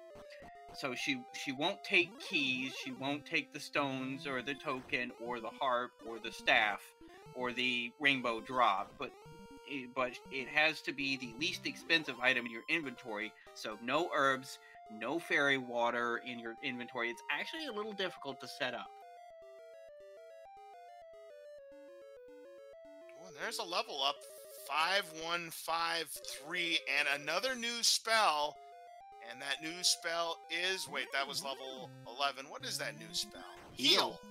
So she won't take keys, she won't take the stones or the token or the harp or the staff or the rainbow drop, but it has to be the least expensive item in your inventory. So no herbs, no fairy water in your inventory. It's actually a little difficult to set up. Oh, there's a level up, 5153, and another new spell. And that new spell is, wait, that was level 11. What is that new spell? Heal.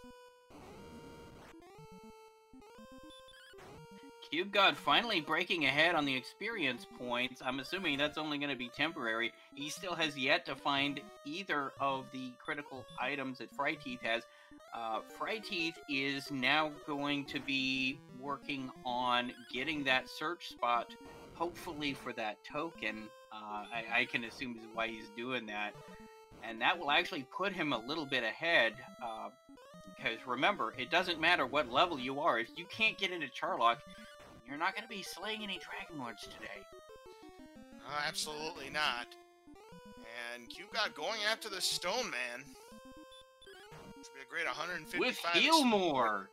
CubeGod finally breaking ahead on the experience points. I'm assuming that's only going to be temporary. He still has yet to find either of the critical items that Fryteeth has. Fryteeth is now going to be working on getting that search spot, hopefully for that token. I can assume is why he's doing that. And that will actually put him a little bit ahead. Because remember, it doesn't matter what level you are. If you can't get into Charlock, you're not going to be slaying any Dragon Lords today. Absolutely not. And CubeGod going after the Stone Man. Which would be a great 155. With heal more.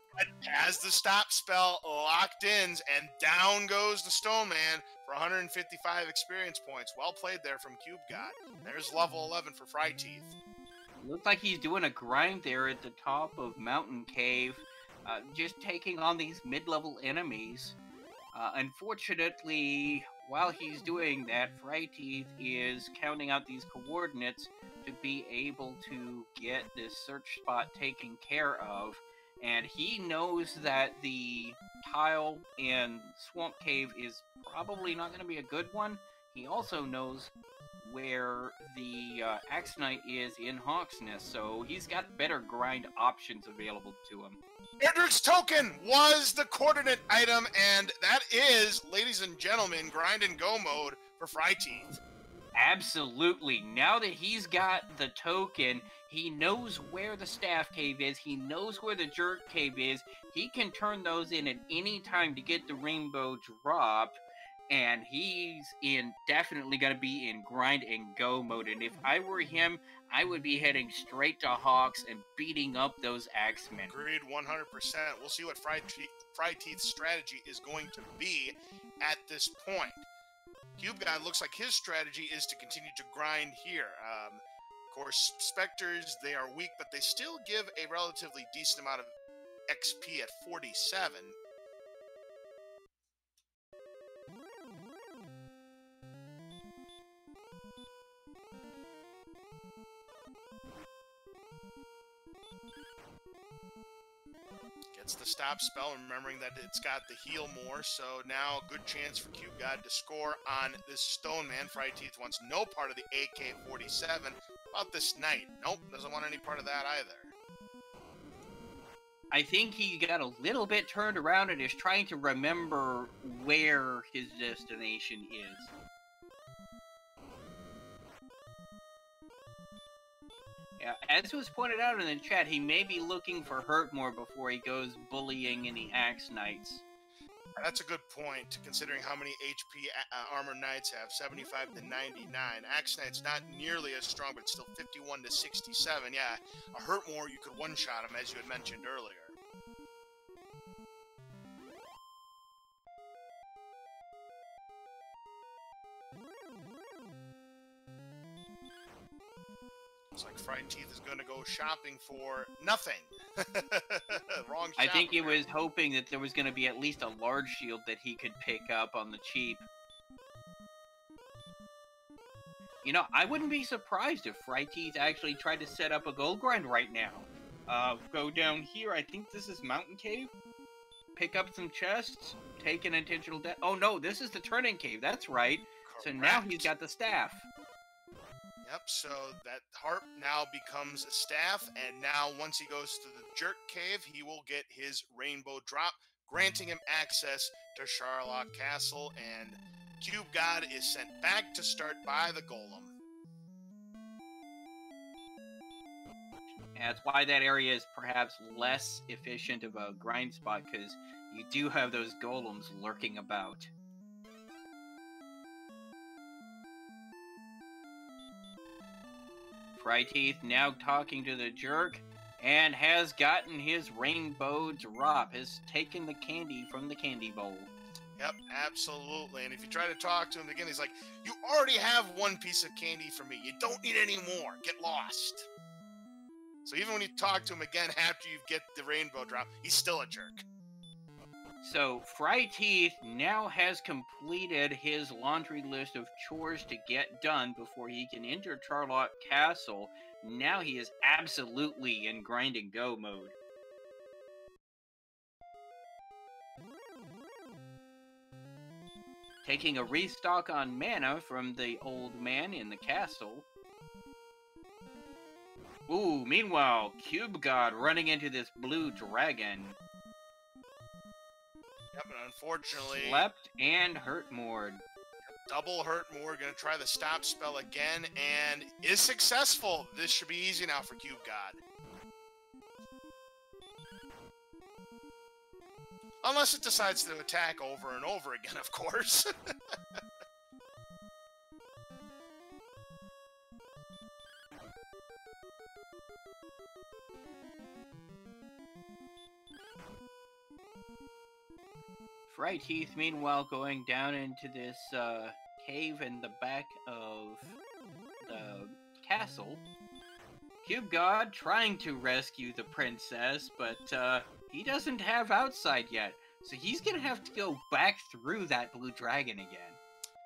As the stop spell locked in, and down goes the Stone Man for 155 experience points. Well played there from CubeGod. There's level 11 for fryteeth. Looks like he's doing a grind there at the top of Mountain Cave, just taking on these mid-level enemies. Unfortunately, while he's doing that, fryteeth is counting out these coordinates to be able to get this search spot taken care of. And he knows that the tile in Swamp Cave is probably not going to be a good one. He also knows where the Axe Knight is in Hawk's Nest, so he's got better grind options available to him. Edric's Token was the coordinate item, and that is, ladies and gentlemen, grind and go mode for fryteeth. Absolutely. Now that he's got the token, he knows where the Staff Cave is, he knows where the Jerk Cave is, he can turn those in at any time to get the Rainbow Drop, and he's definitely going to be in grind and go mode. And if I were him, I would be heading straight to Hawks and beating up those Axemen. Agreed 100%. We'll see what fryteeth's strategy is going to be at this point. CubeGod looks like his strategy is to continue to grind here. Of course, Spectres, they are weak, but they still give a relatively decent amount of XP at 47. Gets the stop spell, remembering that it's got the heal more, so now a good chance for CubeGod to score on this Stone Man. fryteeth wants no part of the AK-47. About this Knight? Nope, doesn't want any part of that either. I think he got a little bit turned around and is trying to remember where his destination is. Yeah, as was pointed out in the chat, he may be looking for Hurtmore before he goes bullying any Axe Knights. That's a good point, considering how many HP Armored Knights have, 75 to 99. Axe Knight's not nearly as strong, but still 51 to 67. Yeah, a Hurtmore, you could one-shot him, as you had mentioned earlier. Looks like fryteeth is going to go shopping for nothing. Wrong shop. I think he was hoping that there was going to be at least a large shield that he could pick up on the cheap. You know, I wouldn't be surprised if fryteeth actually tried to set up a gold grind right now. Go down here, I think this is Mountain Cave. Pick up some chests, take an intentional death. Oh no, this is the Turning Cave, that's right. Correct. So now he's got the staff. Yep, so that harp now becomes a staff, and now once he goes to the Jerk Cave, he will get his Rainbow Drop, granting him access to Charlock Castle, and CubeGod is sent back to start by the Golem. And that's why that area is perhaps less efficient of a grind spot, because you do have those golems lurking about. fryteeth now talking to the Jerk, and has gotten his Rainbow Drop, has taken the candy from the candy bowl. Yep, absolutely. And if you try to talk to him again, he's like, you already have one piece of candy for me. You don't need any more. Get lost. So even when you talk to him again after you get the Rainbow Drop, he's still a jerk. So, fryteeth now has completed his laundry list of chores to get done before he can enter Charlock Castle. Now he is absolutely in grind and go mode. Taking a restock on mana from the old man in the castle. Ooh, meanwhile, CubeGod running into this blue dragon. Yep, and unfortunately... Slept and Hurtmore. Double Hurtmore, gonna try the stop spell again, and is successful. This should be easy now for CubeGod. Unless it decides to attack over and over again, of course. Fryteeth, meanwhile, going down into this cave in the back of the castle. CubeGod trying to rescue the princess, but he doesn't have outside yet, so he's gonna have to go back through that blue dragon again.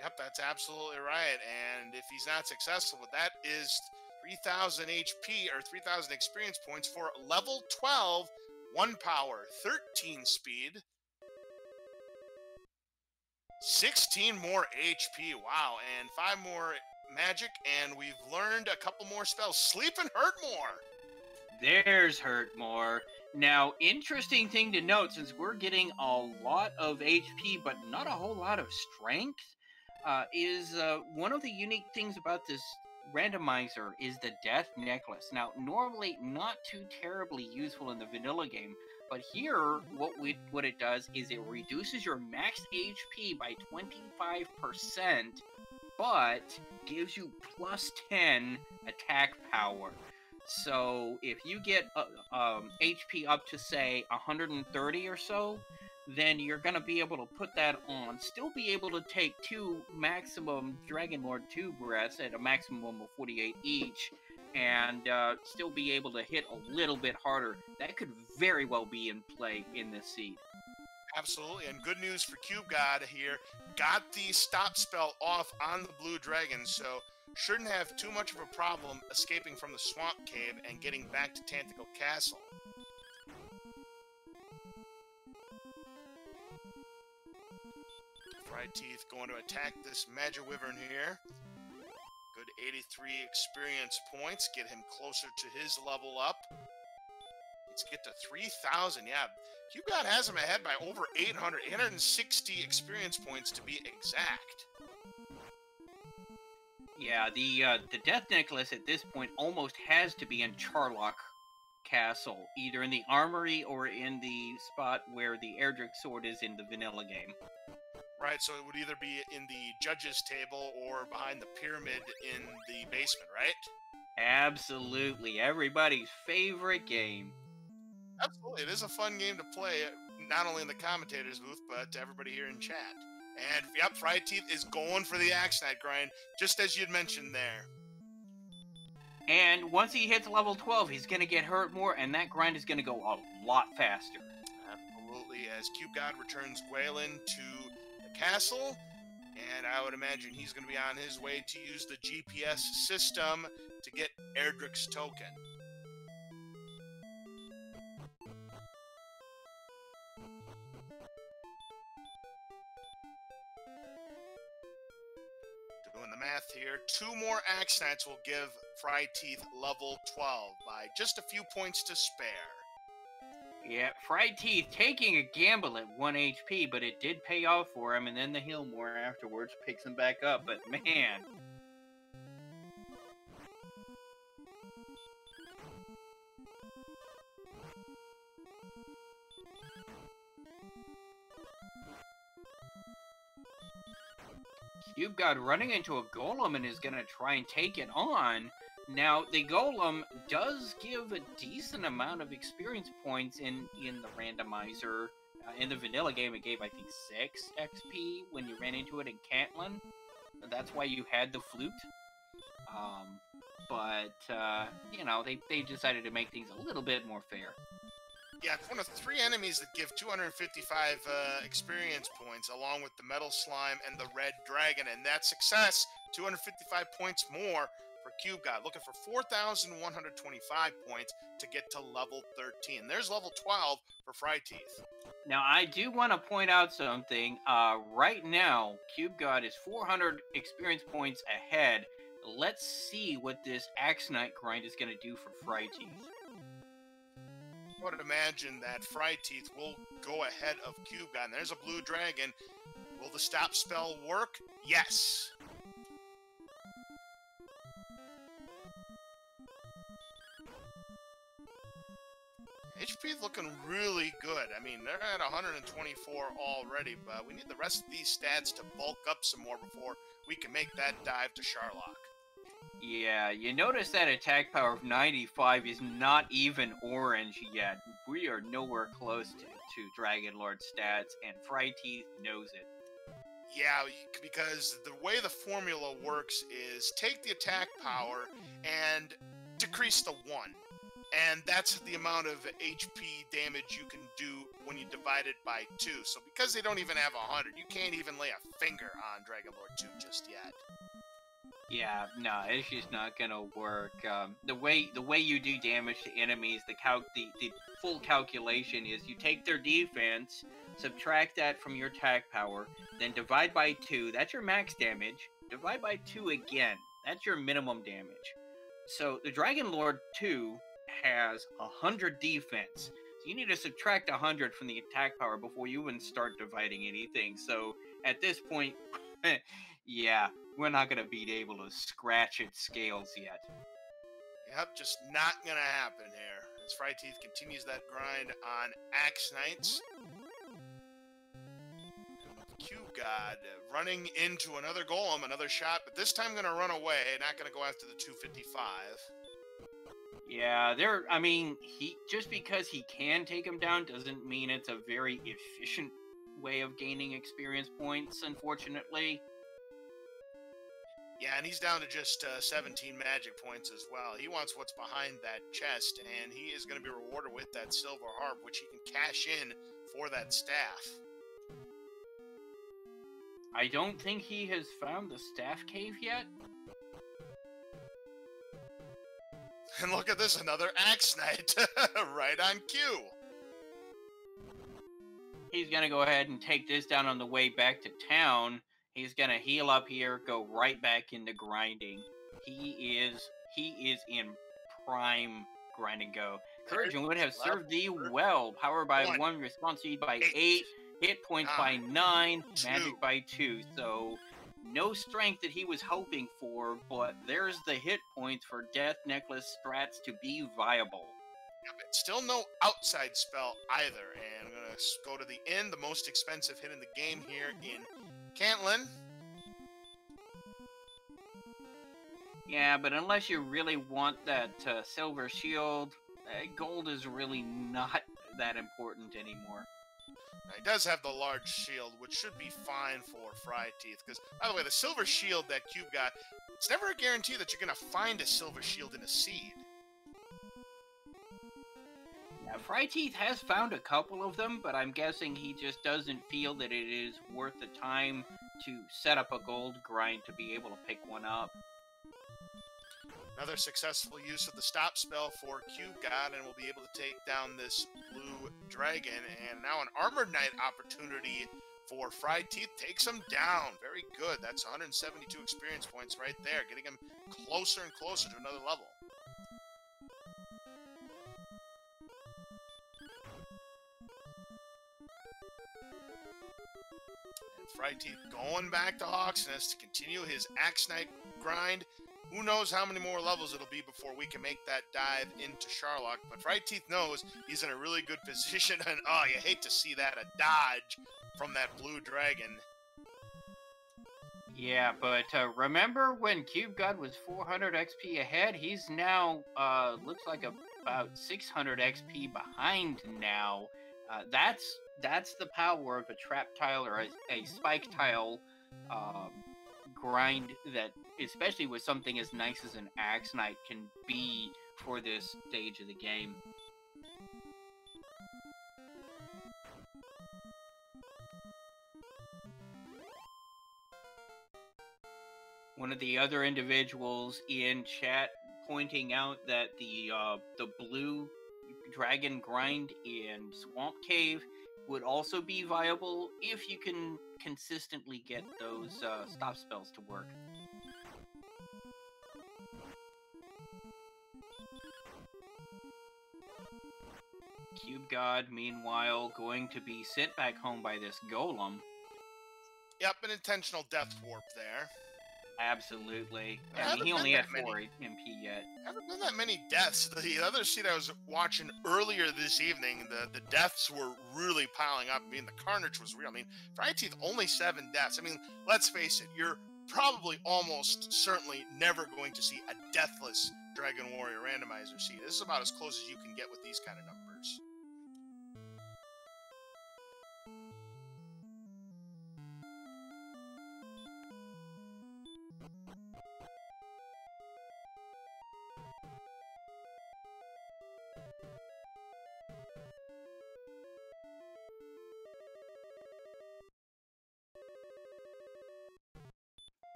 Yep, that's absolutely right. And if he's not successful with that, is 3,000 HP or 3,000 experience points for level 12, 1 power, 13 speed, 16 more HP. Wow, and 5 more magic, and we've learned a couple more spells. Sleep and hurt more. There's hurt more. Now, interesting thing to note, since we're getting a lot of HP but not a whole lot of strength, is one of the unique things about this randomizer is the death necklace. Now, normally not too terribly useful in the vanilla game, but here what it does is it reduces your max HP by 25%, but gives you plus 10 attack power. So if you get HP up to, say, 130 or so, then you're going to be able to put that on, still be able to take 2 maximum Dragon Lord 2 breaths at a maximum of 48 each, and still be able to hit a little bit harder. That could very well be in play in this seed. Absolutely, and good news for CubeGod here. Got the stop spell off on the blue dragon, so shouldn't have too much of a problem escaping from the swamp cave and getting back to Tanticle Castle. Fryteeth going to attack this Magic Wyvern here. Good 83 experience points, get him closer to his level up. Let's get to 3,000, yeah. CubeGod has him ahead by over 860 experience points to be exact. Yeah, the Death Necklace at this point almost has to be in Charlock Castle, either in the armory or in the spot where the Erdrick sword is in the vanilla game. Right, so it would either be in the judges' table or behind the pyramid in the basement, right? Absolutely, everybody's favorite game. Absolutely, it is a fun game to play, not only in the commentator's booth, but to everybody here in chat. And, yep, Fryteeth is going for the Axe Knight grind, just as you'd mentioned there. And once he hits level 12, he's going to get hurt more, and that grind is going to go a lot faster. Absolutely, as CubeGod returns Gwaelin to the castle, and I would imagine he's going to be on his way to use the GPS system to get Erdrick's token. Doing the math here, 2 more Axe Knights will give Fryteeth level 12 by just a few points to spare. Yeah, Fryteeth taking a gamble at 1 HP, but it did pay off for him, and then the heal more afterwards picks him back up, but man. CubeGod running into a golem and is going to try and take it on. Now, the golem does give a decent amount of experience points in the randomizer. In the vanilla game, it gave, I think, 6 XP when you ran into it in Cantlin. That's why you had the flute. You know, they decided to make things a little bit more fair. Yeah, it's one of 3 enemies that give 255 experience points, along with the Metal Slime and the Red Dragon, and that's success. 255 points more for CubeGod, looking for 4,125 points to get to level 13. There's level 12 for Fryteeth. Now, I do want to point out something. Right now, CubeGod is 400 experience points ahead. Let's see what this Axe Knight grind is going to do for Fryteeth. I would imagine that Fryteeth will go ahead of CubeGod. And there's a blue dragon. Will the stop spell work? Yes. HP is looking really good. I mean, they're at 124 already, but we need the rest of these stats to bulk up some more before we can make that dive to Charlock. Yeah, you notice that attack power of 95 is not even orange yet. We are nowhere close to to Dragon Lord stats, and fryteeth knows it. Yeah, because the way the formula works is take the attack power and decrease the 1. And that's the amount of HP damage you can do when you divide it by 2. So because they don't even have 100, you can't even lay a finger on Dragon Lord 2 just yet. Yeah, no, it's just not gonna work. The way you do damage to enemies, the full calculation is you take their defense, subtract that from your attack power, then divide by 2. That's your max damage. Divide by 2 again. That's your minimum damage. So the Dragon Lord 2 has 100 defense. So you need to subtract 100 from the attack power before you even start dividing anything. So at this point, yeah, we're not going to be able to scratch its scales yet. Yep, just not going to happen here. As fryteeth continues that grind on Axe Knights. CubeGod running into another golem, another shot, but this time going to run away, not going to go after the 255. Yeah, just because he can take him down doesn't mean it's a very efficient way of gaining experience points, unfortunately. Yeah, and he's down to just 17 magic points as well. He wants what's behind that chest, and he is going to be rewarded with that silver harp, which he can cash in for that staff. I don't think he has found the staff cave yet. And look at this, another Axe Knight, right on cue. He's going to go ahead and take this down on the way back to town. He's going to heal up here, go right back into grinding. He is in prime grind and go. Courage would have served thee well. Power by 1, response speed by 8, hit points by 9, magic by 2. So no strength that he was hoping for, but there's the hit points for Death Necklace strats to be viable. Yeah, but still no outside spell either. And I'm going to go to the end, the most expensive hit in the game here in Cantlin. Yeah, but unless you really want that silver shield, gold is really not that important anymore. He does have the large shield, which should be fine for fryteeth. Because, by the way, the silver shield that Cube got, it's never a guarantee that you're going to find a silver shield in a seed. Yeah, fryteeth has found a couple of them, but I'm guessing he just doesn't feel that it is worth the time to set up a gold grind to be able to pick one up. Another successful use of the stop spell for CubeGod, and we'll be able to take down this blue dragon. And now an Armored Knight opportunity for fryteeth. Takes him down. Very good. That's 172 experience points right there, getting him closer and closer to another level. And fryteeth going back to Hawksnest to continue his Axe Knight grind. Who knows how many more levels it'll be before we can make that dive into Sharlock. But fryteeth knows he's in a really good position. And, oh, you hate to see that, a dodge from that blue dragon. Yeah, but remember when CubeGod was 400 XP ahead? He's now, looks like about 600 XP behind now. That's the power of a trap tile or a spike tile grind that, especially with something as nice as an Axe Knight, can be for this stage of the game. One of the other individuals in chat pointing out that the blue dragon grind in Swamp Cave would also be viable if you can consistently get those stop spells to work. CubeGod, meanwhile, going to be sent back home by this golem. Yep, an intentional death warp there. Absolutely. I mean, he only had 4 MP yet. Haven't been that many deaths. The other seed I was watching earlier this evening, the deaths were really piling up. I mean, the carnage was real. I mean, fryteeth only 7 deaths. I mean, let's face it, you're probably almost certainly never going to see a deathless Dragon Warrior randomizer seed. This is about as close as you can get with these kind of numbers.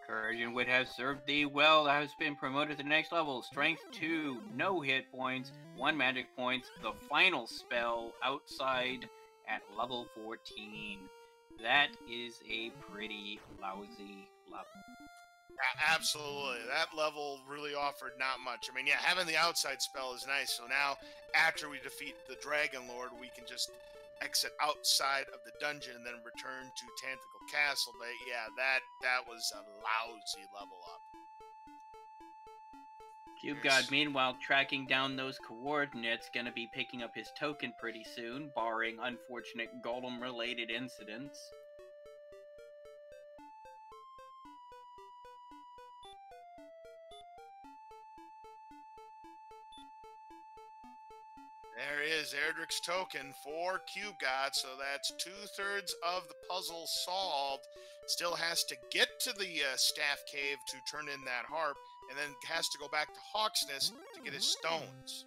Courage and wit has served thee well. Thou hast been promoted to the next level. Strength 2, no hit points, 1 magic points. The final spell outside at level 14. That is a pretty lousy level. Absolutely. That level really offered not much. I mean, yeah, having the outside spell is nice. So now, after we defeat the Dragon Lord, we can just exit outside of the dungeon and then return to Tanticle Castle. But yeah, that was a lousy level up. CubeGod, meanwhile, tracking down those coordinates, gonna be picking up his token pretty soon, barring unfortunate golem-related incidents. There is Erdrick's token for CubeGod, so that's 2/3 of the puzzle solved. Still has to get to the staff cave to turn in that harp, and then has to go back to Hawksness to get his stones.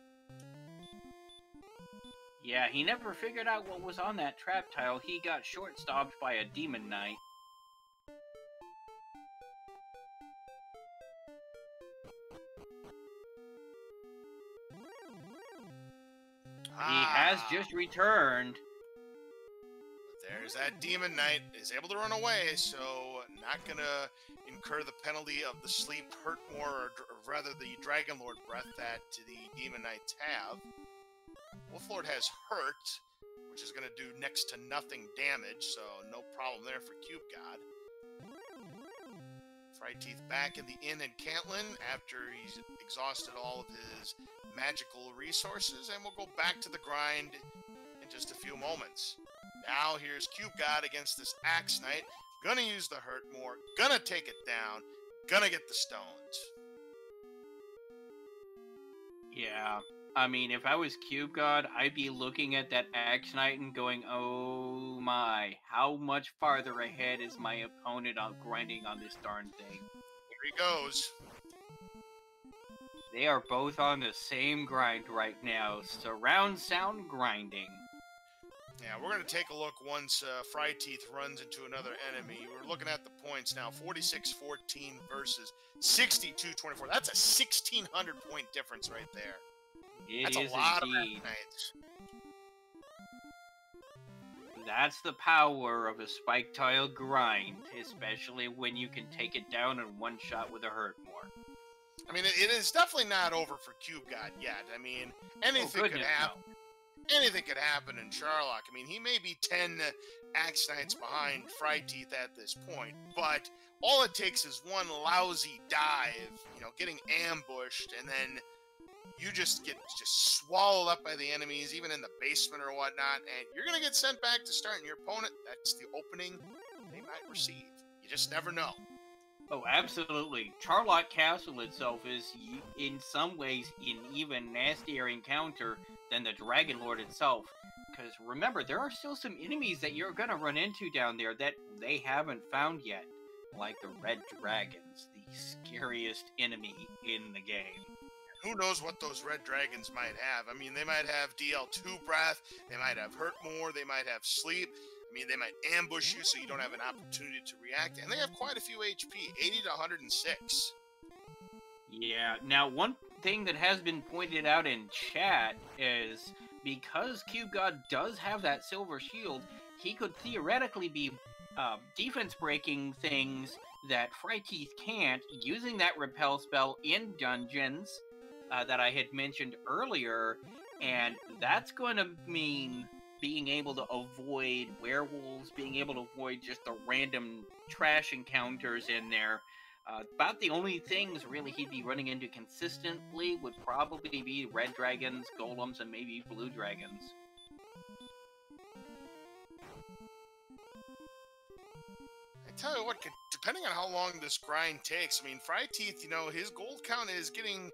Yeah, he never figured out what was on that trap tile. He got short-stopped by a demon knight. He has just returned. There's that demon knight. Is able to run away, so not gonna incur the penalty of the sleep hurt more, or rather the Dragon Lord breath that the demon knights have. Wolflord has hurt, which is gonna do next to nothing damage, so no problem there for CubeGod. Fryteeth back in the inn in Cantlin after he's exhausted all of his magical resources, and we'll go back to the grind in just a few moments. Now here's CubeGod against this Axe Knight. Gonna use the hurt more, gonna take it down, gonna get the stones. Yeah, I mean, if I was CubeGod, I'd be looking at that Axe Knight and going, oh my, how much farther ahead is my opponent on grinding on this darn thing? Here he goes. They are both on the same grind right now. Surround sound grinding. Yeah, we're going to take a look once Fryteeth runs into another enemy. We're looking at the points now. 46-14 versus 62-24. That's a 1,600 point difference right there. That's a lot of knights. That's the power of a spike tile grind, especially when you can take it down in one shot with a hurt more. I mean, it is definitely not over for CubeGod yet. I mean, anything could happen. No. Anything could happen in Charlock. I mean, he may be 10 Axe Knights behind Fryteeth at this point, but all it takes is one lousy dive, you know, getting ambushed, and then you just get swallowed up by the enemies, even in the basement or whatnot, and you're going to get sent back to start, and your opponent, that's the opening they might receive. You just never know. Oh, absolutely. Charlock Castle itself is, in some ways, an even nastier encounter than the Dragon Lord itself. Because remember, there are still some enemies that you're going to run into down there that they haven't found yet. Like the Red Dragons, the scariest enemy in the game. Who knows what those Red Dragons might have? I mean, they might have DL2 breath, they might have hurt more, they might have sleep. I mean, they might ambush you so you don't have an opportunity to react. And they have quite a few HP, 80 to 106. Yeah. Now, one thing that has been pointed out in chat is because CubeGod does have that silver shield, he could theoretically be defense-breaking things that Fryteeth can't, using that repel spell in dungeons that I had mentioned earlier. And that's going to mean being able to avoid werewolves, being able to avoid just the random trash encounters in there. About the only things really he'd be running into consistently would probably be red dragons, golems, and maybe blue dragons. I tell you what, depending on how long this grind takes, I mean, Fryteeth, you know, his gold count is getting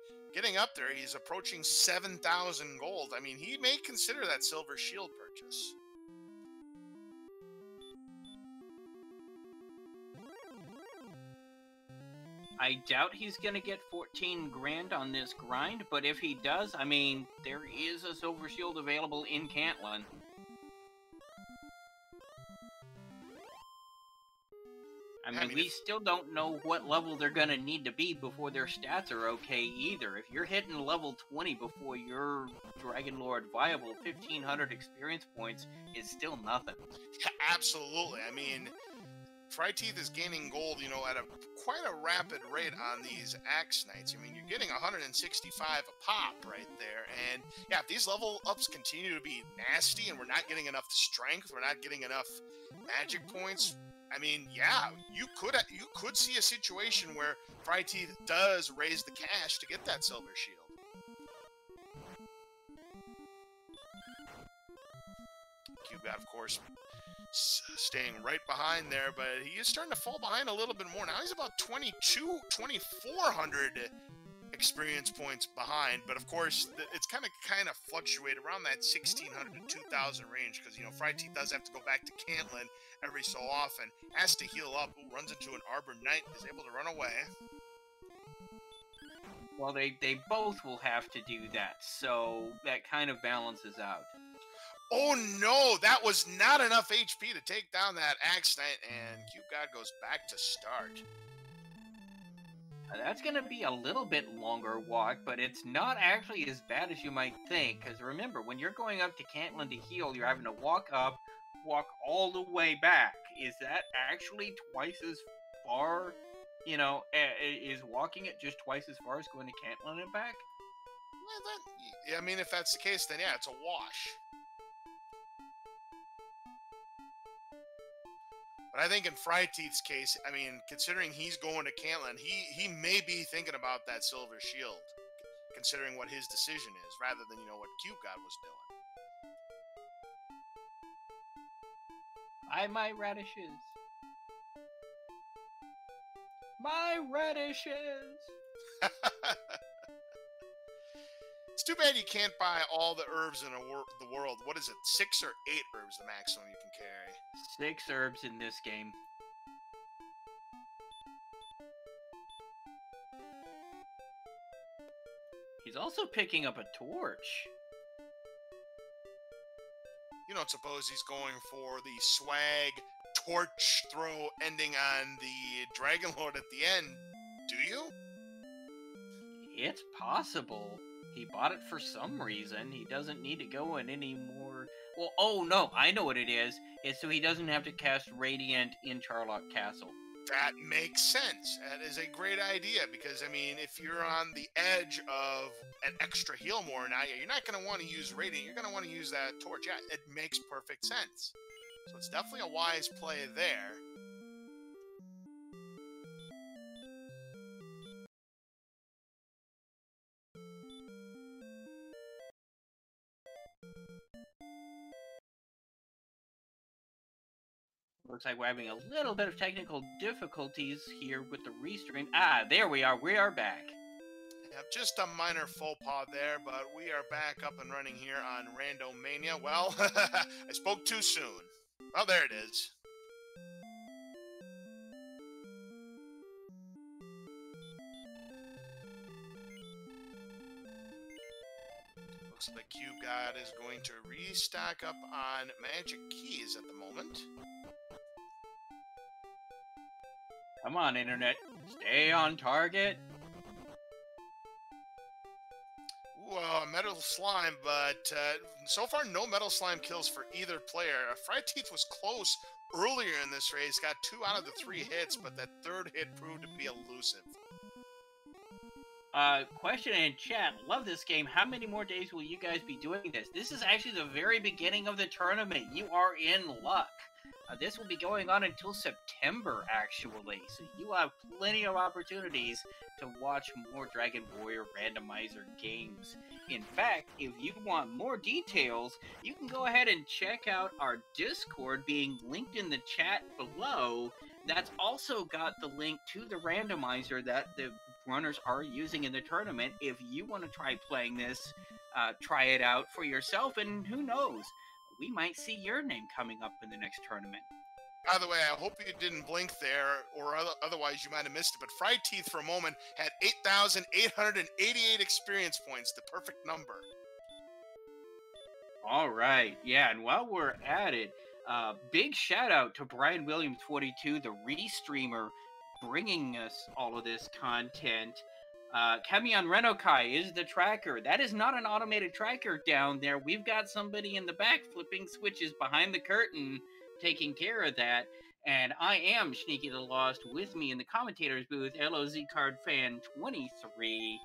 up there. He's approaching 7,000 gold. I mean, he may consider that silver shield purchase. I doubt he's gonna get 14 grand on this grind, but if he does, I mean, there is a Silver Shield available in Cantlin. I mean, we still don't know what level they're gonna need to be before their stats are okay either. If you're hitting level 20 before your Dragon Lord viable, 1,500 experience points is still nothing. Absolutely. I mean, Fryteeth is gaining gold, you know, at quite a rapid rate on these Axe Knights. I mean, you're getting 165 a pop right there. And yeah, if these level ups continue to be nasty and we're not getting enough strength, we're not getting enough magic points, I mean, yeah, you could see a situation where Fryteeth does raise the cash to get that Silver Shield. CubeGod, of course, staying right behind there, but he is starting to fall behind a little bit more. Now he's about 2,400 experience points behind, but of course it's kind of fluctuate around that 1,600 to 2,000 range, because, you know, Fryteeth does have to go back to Cantlin every so often, has to heal up, runs into an Arbor Knight, is able to run away. Well, they both will have to do that, so that kind of balances out. Oh no, that was not enough HP to take down that Axe Knight, and CubeGod goes back to start. That's going to be a little bit longer walk, but it's not actually as bad as you might think, because remember, when you're going up to Cantlin to heal, you're having to walk up, walk all the way back. Is that actually twice as far? You know, is walking it just twice as far as going to Cantlin and back? Well, I mean, if that's the case, then yeah, it's a wash. But I think in Fryteeth's case, I mean, considering he's going to Cantlin, he may be thinking about that Silver Shield, considering what his decision is, rather than, you know, what CubeGod was doing. Buy my radishes. My radishes! It's too bad you can't buy all the herbs in the world. What is it, 6 or 8 herbs the maximum you can carry? 6 herbs in this game. He's also picking up a torch. You don't suppose he's going for the swag torch throw ending on the Dragon Lord at the end, do you? It's possible. He bought it for some reason. He doesn't need to go in anymore. Well, oh no, I know what it is. It's so he doesn't have to cast Radiant in Charlock Castle. That makes sense. That is a great idea, because, I mean, if you're on the edge of an extra heal more now, you're not going to want to use Radiant. You're going to want to use that torch. Yeah, it makes perfect sense. So it's definitely a wise play there. Looks like we're having a little bit of technical difficulties here with the restream. Ah, there we are. We are back. Yep, just a minor faux pas there, but we are back up and running here on Randomania. Well, I spoke too soon. Well, there it is. Looks like CubeGod is going to restock up on magic keys at the moment. Come on, Internet. Stay on target. Well, Metal Slime, but so far no Metal Slime kills for either player. Fryteeth was close earlier in this race, got 2 out of the 3 hits, but that 3rd hit proved to be elusive. Question in chat. Love this game. How many more days will you guys be doing this? This is actually the very beginning of the tournament. You are in luck. This will be going on until September, actually, so you have plenty of opportunities to watch more Dragon Warrior Randomizer games. In fact, if you want more details, you can go ahead and check out our Discord being linked in the chat below. That's also got the link to the randomizer that the runners are using in the tournament. If you want to try playing this, try it out for yourself, and who knows? We might see your name coming up in the next tournament. By the way, I hope you didn't blink there, or otherwise you might have missed it. But Fryteeth for a moment had 8,888 experience points, the perfect number. All right, yeah, and while we're at it, big shout out to Brian Williams 42, the restreamer, bringing us all of this content. Kamion Renokai is the tracker. That is not an automated tracker down there. We've got somebody in the back flipping switches behind the curtain taking care of that. And I am Sneaky the Lost. With me in the commentator's booth, LOZ Card Fan 23.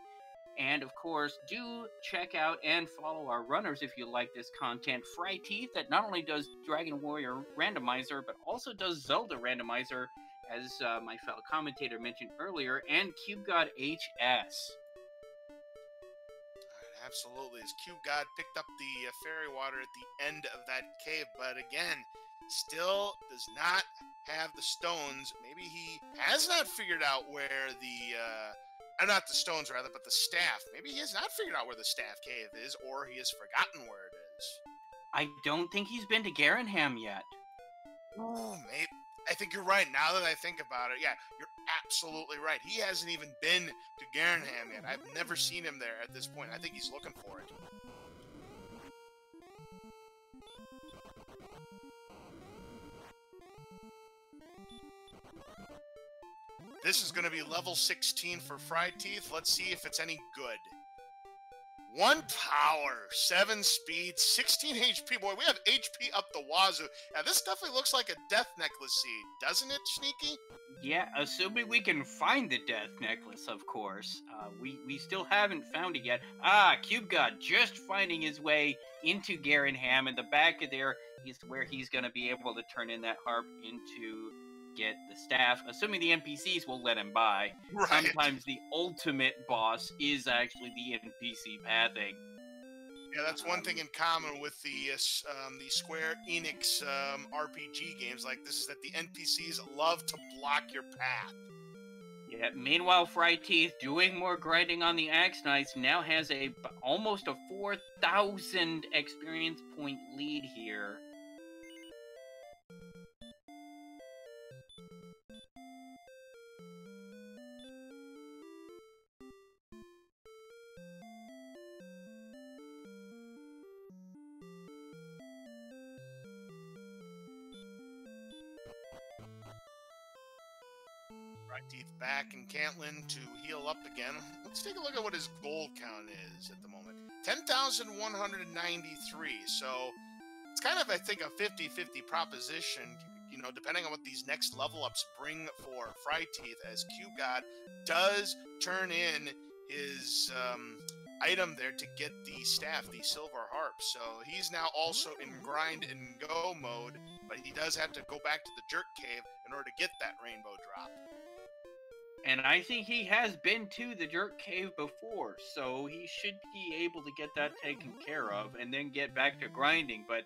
And of course, do check out and follow our runners if you like this content. Fryteeth, that not only does Dragon Warrior Randomizer, but also does Zelda Randomizer, as my fellow commentator mentioned earlier, and CubegodHS. Absolutely. As CubeGod picked up the fairy water at the end of that cave, but again, still does not have the stones. Maybe he has not figured out where not the stones rather, but the staff. Maybe he has not figured out where the staff cave is, or he has forgotten where it is. I don't think he's been to Garenham yet. Ooh, maybe. I think you're right. Now that I think about it, yeah, you're absolutely right. He hasn't even been to Garenham yet. I've never seen him there at this point. I think he's looking for it. This is going to be level 16 for Fryteeth. Let's see if it's any good. 1 power, 7 speed, 16 HP. Boy, we have HP up the wazoo. Now, this definitely looks like a death necklace seed, doesn't it, Sneaky? Yeah, assuming we can find the death necklace, of course. We still haven't found it yet. CubeGod just finding his way into Garenham, and the back of there is where he's going to be able to turn in that harp into get the staff, assuming the NPCs will let him by. Right. Sometimes the ultimate boss is actually the NPC pathing. Yeah, that's one thing in common with the Square Enix RPG games like this, is that the NPCs love to block your path. Yeah, meanwhile, Fryteeth, doing more grinding on the Axe Knights, now has almost a 4,000 experience point lead here. Fryteeth back in Cantlin to heal up again. Let's take a look at what his gold count is at the moment. 10,193. So it's kind of, I think, a 50-50 proposition, you know, depending on what these next level ups bring for Fryteeth, as CubeGod does turn in his item there to get the staff, the silver harp. So he's now also in grind and go mode, but he does have to go back to the jerk cave in order to get that rainbow drop. And I think he has been to the Jerk Cave before, so he should be able to get that taken care of and then get back to grinding. But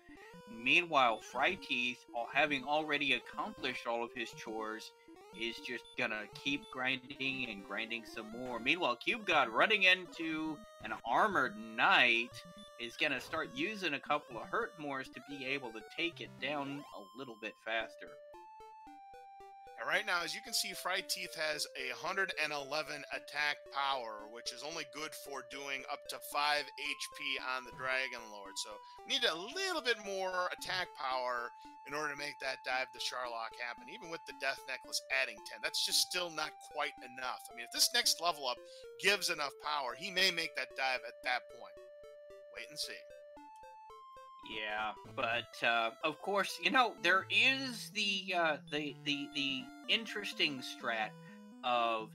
meanwhile, Fryteeth, having already accomplished all of his chores, is just gonna keep grinding and grinding some more. Meanwhile, CubeGod, running into an armored knight, is gonna start using a couple of hurt mores to be able to take it down a little bit faster. And right now, as you can see, Fryteeth has 111 attack power, which is only good for doing up to 5 HP on the Dragon Lord. So we need a little bit more attack power in order to make that dive to Sharlock happen. Even with the Death Necklace adding 10, that's just still not quite enough. I mean, if this next level up gives enough power, he may make that dive at that point. Wait and see. Yeah, but of course, you know, there is the interesting strat of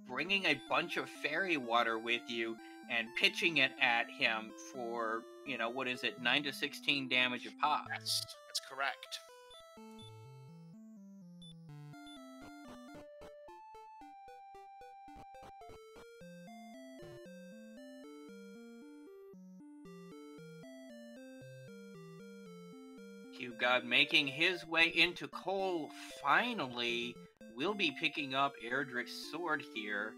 bringing a bunch of fairy water with you and pitching it at him for, you know, what is it, 9 to 16 damage a pop. Yes, that's correct. CubeGod making his way into Cole finally will be picking up Erdrick's sword here.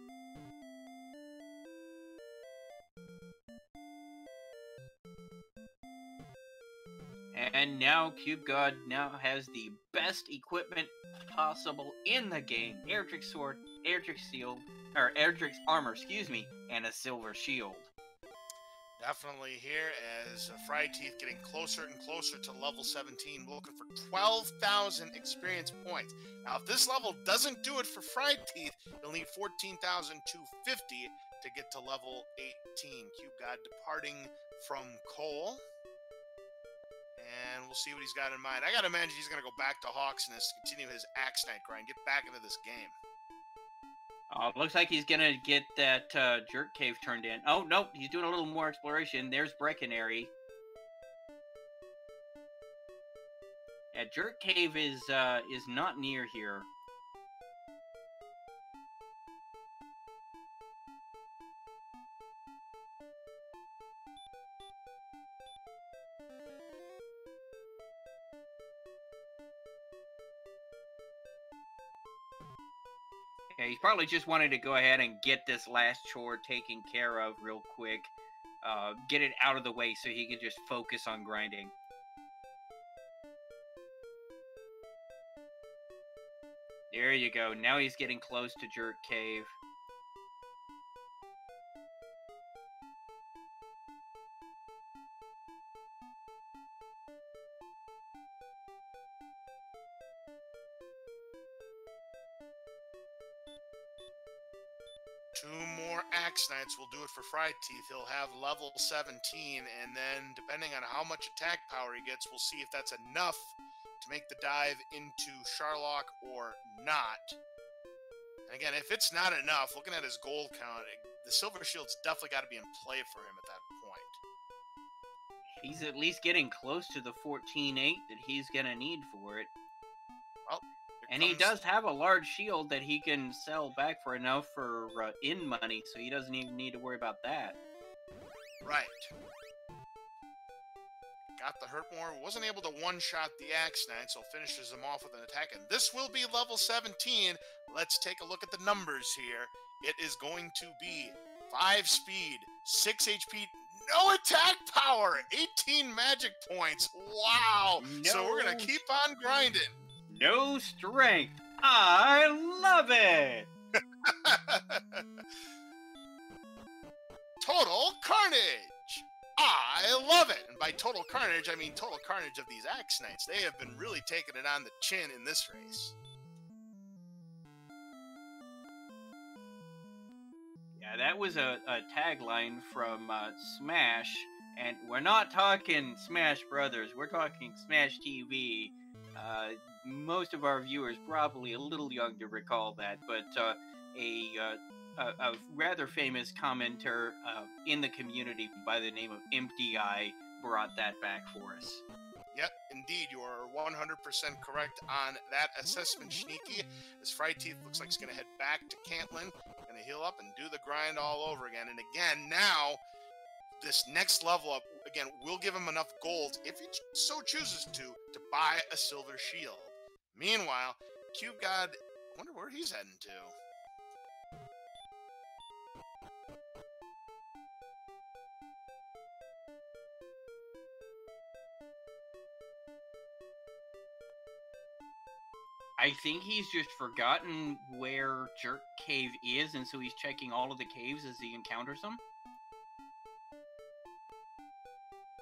And And now CubeGod now has the best equipment possible in the game. Erdrick's sword, Erdrick's armor, and a silver shield. Definitely here as fryteeth getting closer and closer to level 17, looking for 12,000 experience points. Now, if this level doesn't do it for fryteeth, you'll need 14,250 to get to level 18. CubeGod departing from Cole. And we'll see what he's got in mind. I gotta imagine he's gonna go back to Hawksness, continue his Axe Knight grind, get back into this game. Looks like he's gonna get that Jerk Cave turned in. Oh, nope, he's doing a little more exploration. There's Breckenary. Yeah, Jerk Cave is not near here. Yeah, he's probably just wanted to go ahead and get this last chore taken care of real quick. Get it out of the way so he can just focus on grinding. There you go. Now he's getting close to Jerk Cave. Two more Axe Knights will do it for fryteeth. He'll have level 17, and then depending on how much attack power he gets, we'll see if that's enough to make the dive into Sharlock or not. And again, if it's not enough, looking at his gold count, the Silver Shield's definitely got to be in play for him at that point. He's at least getting close to the 14.8 that he's going to need for it. Well, and he does have a large shield that he can sell back for enough for in money, so he doesn't even need to worry about that. Right. Got the hurt more. Wasn't able to one-shot the Axe Knight, so finishes him off with an attack. And this will be level 17. Let's take a look at the numbers here. It is going to be 5 speed, 6 HP, no attack power, 18 magic points. Wow. No. So we're going to keep on grinding. No strength. I love it. Total carnage. I love it. And by total carnage, I mean total carnage of these Axe Knights. They have been really taking it on the chin in this race. Yeah, that was a tagline from Smash. And we're not talking Smash Brothers. We're talking Smash TV. Most of our viewers probably a little young to recall that, but a rather famous commenter in the community by the name of Empty Eye brought that back for us. Yep, indeed, you are 100% correct on that assessment, Sneaky. As fryteeth looks like he's going to head back to Cantlin, going to heal up and do the grind all over again. And again, now, this next level up, again, will give him enough gold, if he so chooses to buy a silver shield. Meanwhile, CubeGod, I wonder where he's heading to. I think he's just forgotten where Jerk Cave is, and so he's checking all of the caves as he encounters them.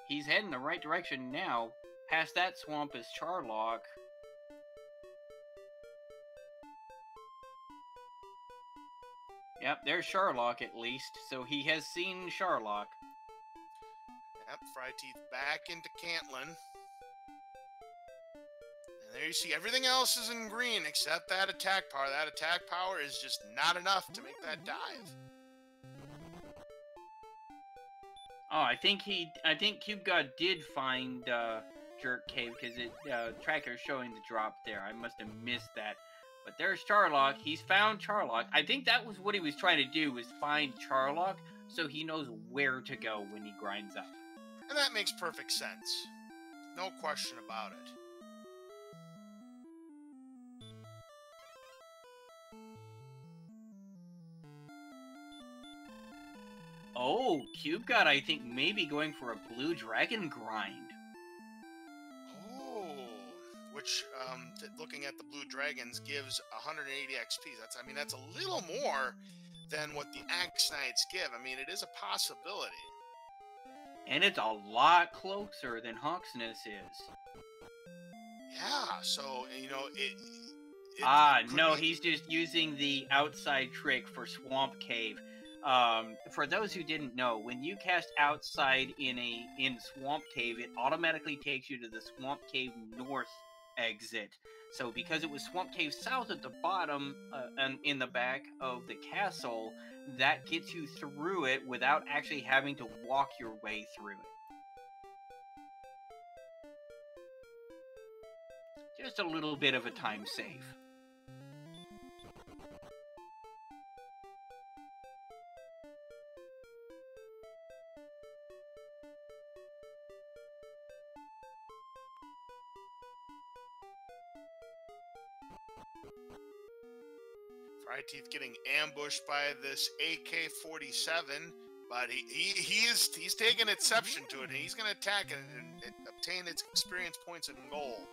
He's heading the right direction now. Past that swamp is Charlock. Yep, there's Sharlock at least, so he has seen Sharlock. Yep, fryteeth back into Cantlin. And there you see, everything else is in green except that attack power. That attack power is just not enough to make that dive. Oh, I think CubeGod did find Jerk Cave because tracker's showing the drop there. I must have missed that. But there's Charlock. He's found Charlock. I think that was what he was trying to do, was find Charlock so he knows where to go when he grinds up. And that makes perfect sense. No question about it. Oh, CubeGod, I think, maybe going for a blue dragon grind. looking at the blue dragons, gives 180 XP. That's a little more than what the Axe Knights give. I mean, it is a possibility. And it's a lot closer than Hawksness is. Yeah, so, you know, no, he's just using the outside trick for Swamp Cave. For those who didn't know, when you cast outside in Swamp Cave, it automatically takes you to the Swamp Cave North exit. So because it was Swamp Cave South at the bottom and in the back of the castle, that gets you through it without actually having to walk your way through it. Just a little bit of a time save. Fryteeth getting ambushed by this AK-47, but he's taking exception to it, and he's going to attack it and obtain its experience points and gold.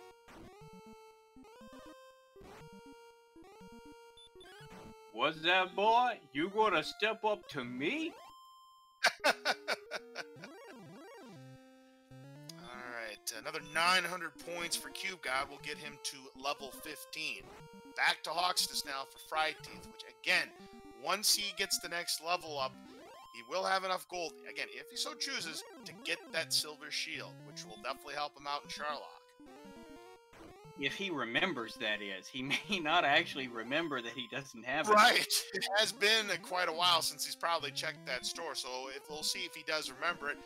What's that, boy? You gonna step up to me? Alright, another 900 points for CubeGod will get him to level 15. Back to Hawksness now for Fryteeth, which again, once he gets the next level up, he will have enough gold, again, if he so chooses, to get that silver shield, which will definitely help him out in Charlock. If he remembers, that is. He may not actually remember that he doesn't have it. Right. It has been quite a while since he's probably checked that store, so we'll see if he does remember it,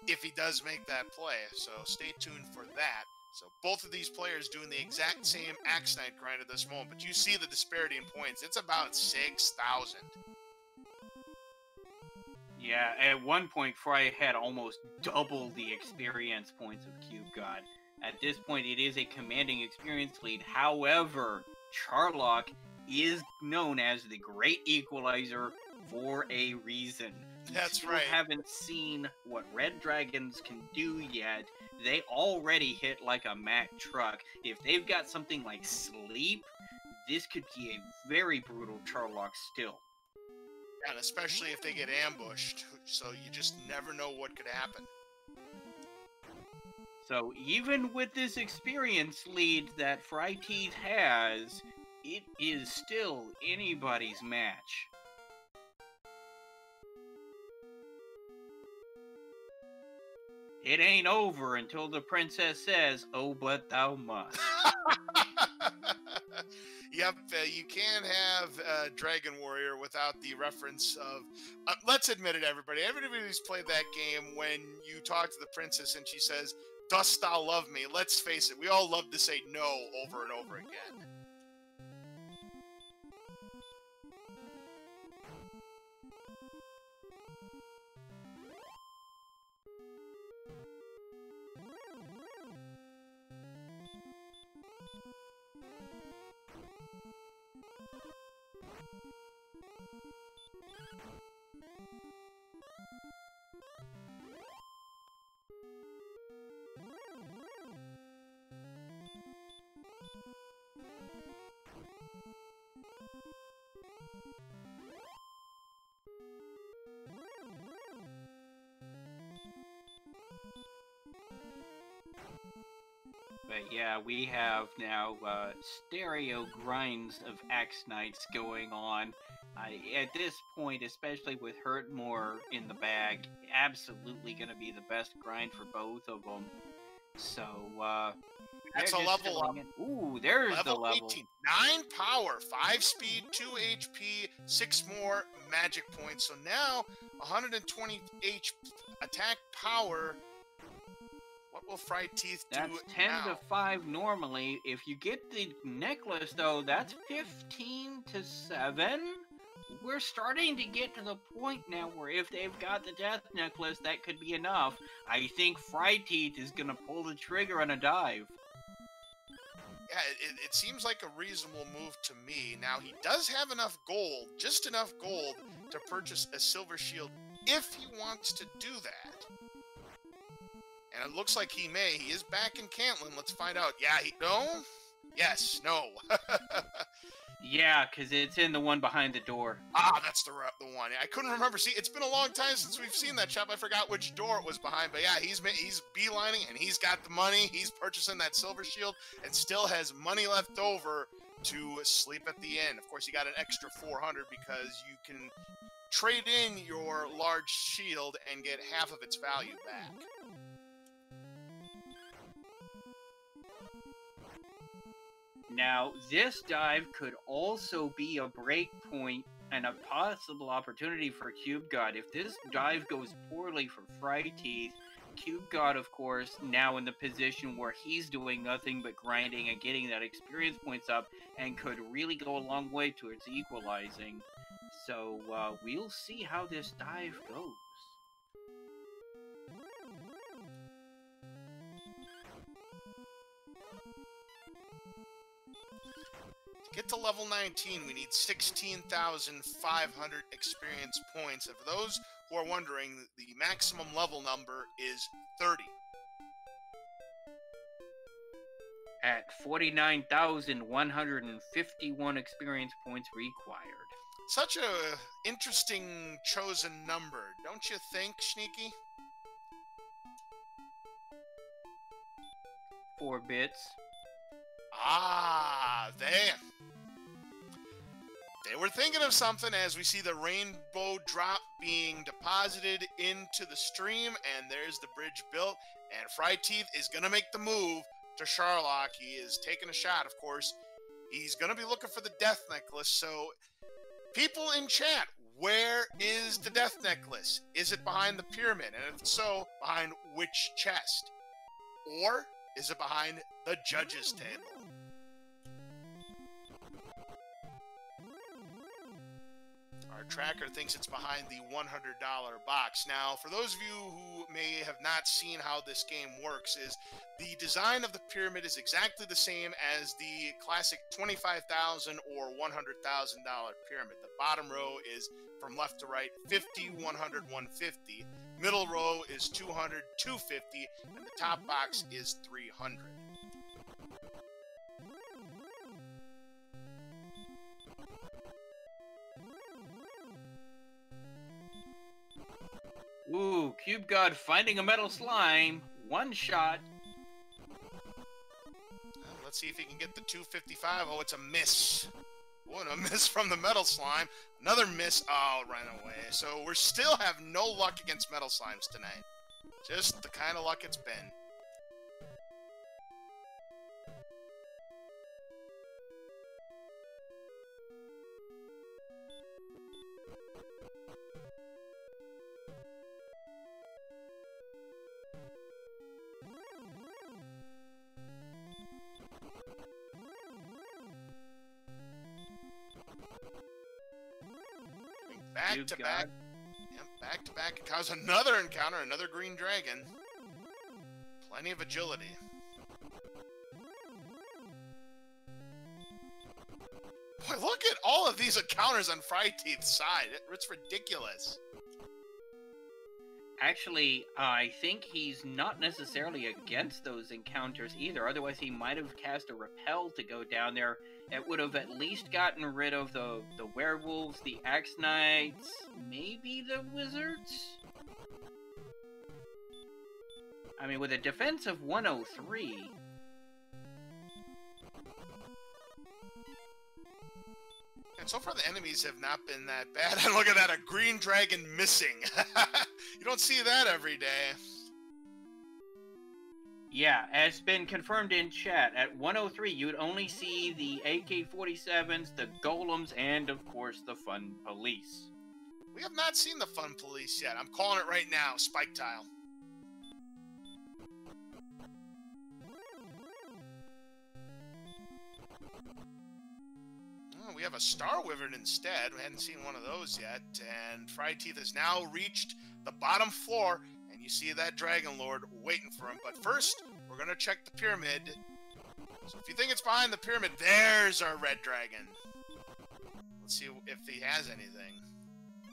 if he does make that play. So stay tuned for that. So both of these players doing the exact same Axe Knight grind at this moment, but you see the disparity in points. It's about 6,000. Yeah, at one point, Fry had almost double the experience points of CubeGod. At this point, it is a commanding experience lead. However, Charlock is known as the Great Equalizer for a reason. That's We right. haven't seen what Red Dragons can do yet. They already hit like a Mack truck. If they've got something like Sleep, this could be a very brutal Charlock still. And especially if they get ambushed, so you just never know what could happen. So even with this experience lead that Fryteeth has, it is still anybody's match. It ain't over until the princess says, "Oh, but thou must." Yep, you can't have Dragon Warrior without the reference of... let's admit it, everybody. Everybody who's played that game, when you talk to the princess and she says, "Dost thou love me?" Let's face it, we all love to say no over and over again. But yeah, we have now stereo grinds of Axe Knights going on. At this point, especially with Hurtmore in the bag, absolutely going to be the best grind for both of them. So, that's a level up. Ooh, there's level the level. 18. 9 power, 5 speed, 2 HP, 6 more magic points. So now 120 attack power. What will Fryteeth do? That's 10 now? to 5 normally. If you get the necklace, though, that's 15 to 7. We're starting to get to the point now where if they've got the death necklace, that could be enough. I think Fryteeth is going to pull the trigger on a dive. Yeah, it seems like a reasonable move to me. Now, he does have enough gold, just enough gold, to purchase a silver shield if he wants to do that. And it looks like he may. He is back in Cantlin. Let's find out. Yeah, no? Yes, no. Yeah, because it's in the one behind the door. Ah, that's the one. I couldn't remember. See, it's been a long time since we've seen that shop. I forgot which door it was behind. But yeah, he's beelining, and he's got the money. He's purchasing that silver shield, and still has money left over to sleep at the inn. Of course, he got an extra 400 because you can trade in your large shield and get half of its value back. Now, this dive could also be a break point and a possible opportunity for CubeGod. If this dive goes poorly for fryteeth, CubeGod, of course, now in the position where he's doing nothing but grinding and getting that experience points up, and could really go a long way towards equalizing. So, we'll see how this dive goes. To get to level 19, we need 16,500 experience points. And for those who are wondering, the maximum level number is 30. At 49,151 experience points required. Such a interesting chosen number, don't you think, Sneaky? 4 bits. Ah, they were thinking of something as we see the rainbow drop being deposited into the stream, and there's the bridge built, and fryteeth is going to make the move to Sherlock. He is taking a shot, of course. He's going to be looking for the death necklace, so people in chat, where is the death necklace? Is it behind the pyramid? And if so, behind which chest? Or is it behind the judge's table? Our tracker thinks it's behind the $100 box. Now, for those of you who may have not seen how this game works, is the design of the pyramid is exactly the same as the classic $25,000 or $100,000 pyramid. The bottom row is from left to right, 50, 100, 150. Middle row is 200, 250, and the top box is 300. Ooh, CubeGod finding a metal slime. One shot. Let's see if he can get the 255. Oh, it's a miss. Oh, and a miss from the metal slime. Another miss. Oh, ran away. So we still have no luck against metal slimes tonight. Just the kind of luck it's been. Back to back. Yep, back to back encounters. Another encounter, another green dragon. Plenty of agility. Boy, look at all of these encounters on fryteeth's side. It's ridiculous. Actually, I think he's not necessarily against those encounters either. Otherwise, he might have cast a repel to go down there. It would have at least gotten rid of the werewolves, the axe knights, maybe the wizards? I mean, with a defense of 103... And so far the enemies have not been that bad. And look at that, a green dragon missing. You don't see that every day. Yeah, as been confirmed in chat, at 103 you'd only see the AK-47s, the golems, and of course the fun police. We have not seen the fun police yet. I'm calling it right now, Spike Tile. We have a Star Wyvern instead. We hadn't seen one of those yet. And fryteeth has now reached the bottom floor, and you see that Dragon Lord waiting for him. But first, we're going to check the pyramid. So if you think it's behind the pyramid, there's our red dragon. Let's see if he has anything.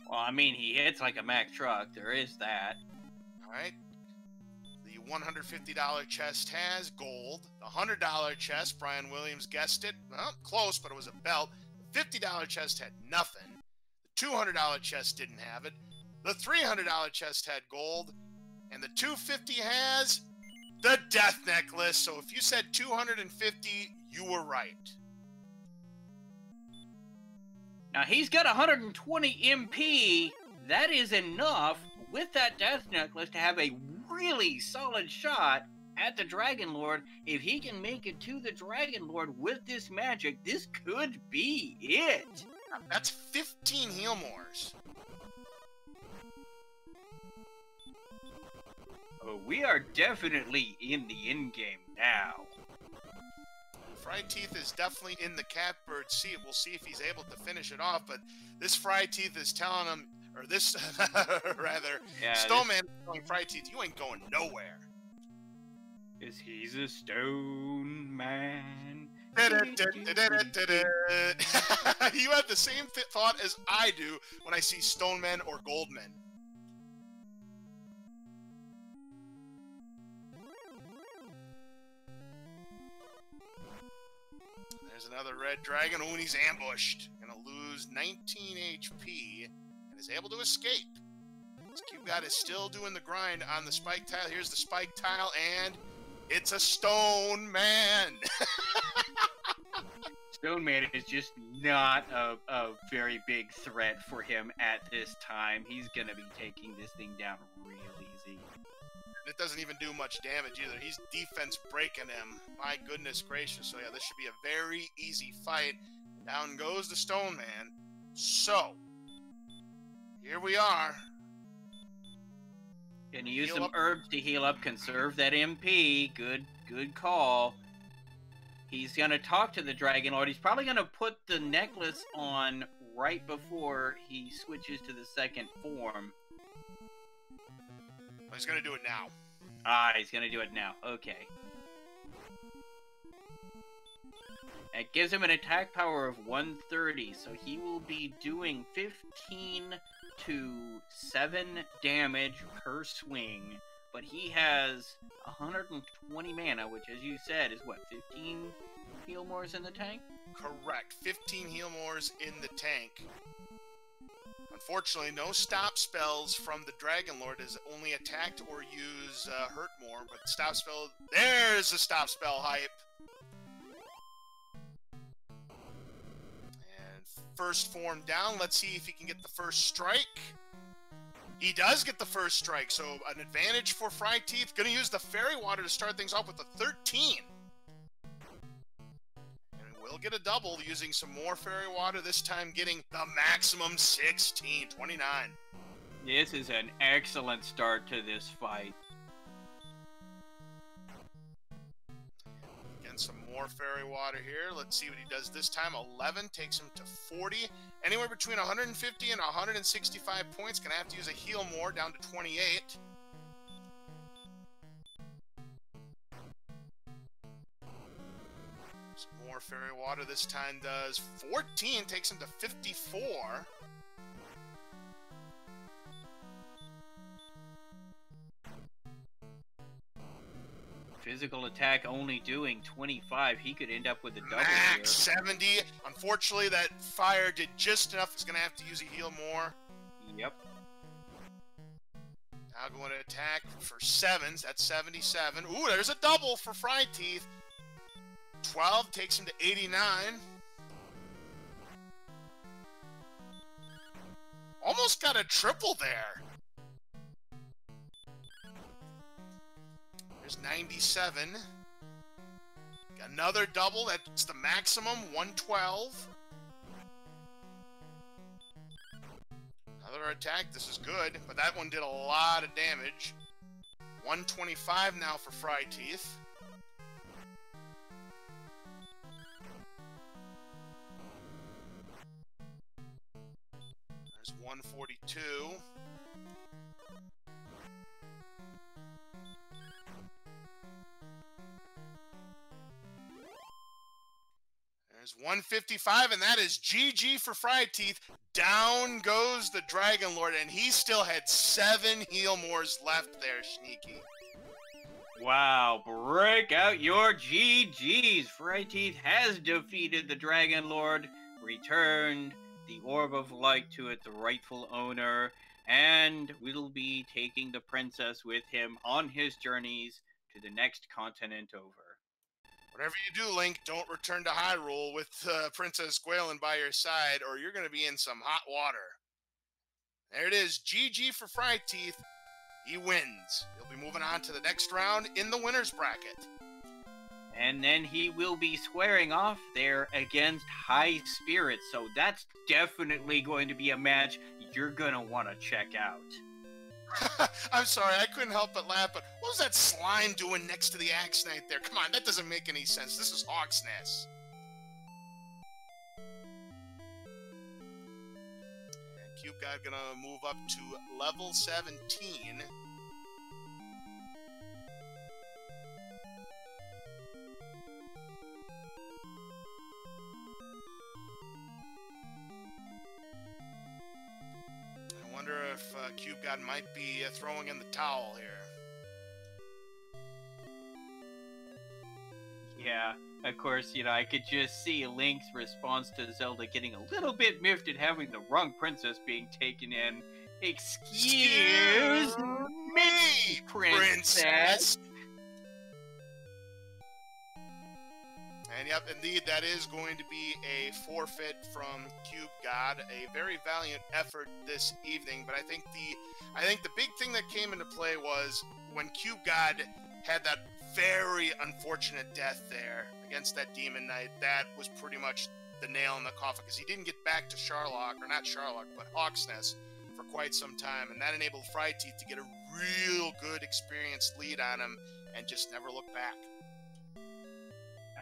Well, I mean, he hits like a Mack truck. There is that. All right. The $150 chest has gold. The $100 chest, Brian Williams guessed it. Well, close, but it was a belt. The $50 chest had nothing. The $200 chest didn't have it. The $300 chest had gold. And the $250 has the death necklace. So if you said 250, you were right. Now he's got 120 MP. That is enough with that death necklace to have a really solid shot at the Dragon Lord. If he can make it to the Dragon Lord with this magic, this could be it. That's 15 heal mores. Oh, we are definitely in the end game now. Fryteeth is definitely in the catbird seat. We'll see if he's able to finish it off, but this Fryteeth is telling him, or this, rather, Yeah, Stoneman is telling Fryteeth, you ain't going nowhere. Because he's a stone man. You have the same thought as I do when I see Stonemen or Goldmen. There's another red dragon. Oh, and he's ambushed. Gonna lose 19 HP and is able to escape. This Cubegod is still doing the grind on the spike tile. Here's the spike tile, and it's a stone man. Stone Man is just not a very big threat for him at this time. He's gonna be taking this thing down real easy. It doesn't even do much damage either. He's defense breaking him. My goodness gracious. So yeah, this should be a very easy fight. Down goes the Stone Man. So, here we are. Gonna use some herbs to heal up, conserve that MP. Good call. He's gonna talk to the Dragon Lord. He's probably gonna put the necklace on right before he switches to the second form. He's gonna do it now. Ah, he's gonna do it now. Okay. It gives him an attack power of 130, so he will be doing 15 to 7 damage per swing. But he has 120 mana, which, as you said, is what, 15 heal mores in the tank? Correct. 15 heal mores in the tank. Unfortunately, no stop spells from the Dragon Lord is only attacked or use hurt more, but stop spell, there's the stop spell hype. And first form down, let's see if he can get the first strike. He does get the first strike, so an advantage for Fryteeth. Gonna use the Fairy Water to start things off with a 13. We'll get a double using some more Fairy Water, this time getting the maximum 16, 29. This is an excellent start to this fight. Again, some more Fairy Water here. Let's see what he does this time. 11 takes him to 40. Anywhere between 150 and 165 points. Gonna have to use a heal more, down to 28. More Fairy Water, this time does 14, takes him to 54. Physical attack only doing 25. He could end up with a double Max here. 70. Unfortunately, that fire did just enough. He's going to have to use a heal more. Yep. Now going to attack for 7s. That's 77. Ooh, there's a double for Fryteeth. 12 takes him to 89. Almost got a triple there. There's 97. Another double. That's the maximum. 112. Another attack. This is good, but that one did a lot of damage. 125 now for Fryteeth. There's 142. There's 155, and that is GG for Fryteeth. Down goes the Dragon Lord, and he still had 7 heal mores left there, Sneaky. Wow, break out your GGs. Fryteeth has defeated the Dragon Lord, returned the Orb of Light to its rightful owner, and will be taking the princess with him on his journeys to the next continent over. Whatever you do, Link, don't return to Hyrule with Princess Gwalen by your side, or you're going to be in some hot water. There it is. GG for Fryteeth. He wins. He'll be moving on to the next round in the winner's bracket. And then he will be squaring off there against High Spirit. So that's definitely going to be a match you're going to want to check out. I'm sorry, I couldn't help but laugh, but what was that slime doing next to the Axe Knight there? Come on, that doesn't make any sense. This is Hawk's Nest. And CubeGod gonna move up to level 17. I wonder if CubeGod might be throwing in the towel here. Yeah, of course, I could just see Link's response to Zelda getting a little bit miffed at having the wrong princess being taken in. Excuse me, princess. And yep, indeed, that is going to be a forfeit from CubeGod. A very valiant effort this evening, but I think the big thing that came into play was when CubeGod had that very unfortunate death there against that Demon Knight. That was pretty much the nail in the coffin, because he didn't get back to Sharlock, or not Sharlock, but Hawk's Nest for quite some time, and that enabled Fryteeth to get a real good experienced lead on him and just never look back.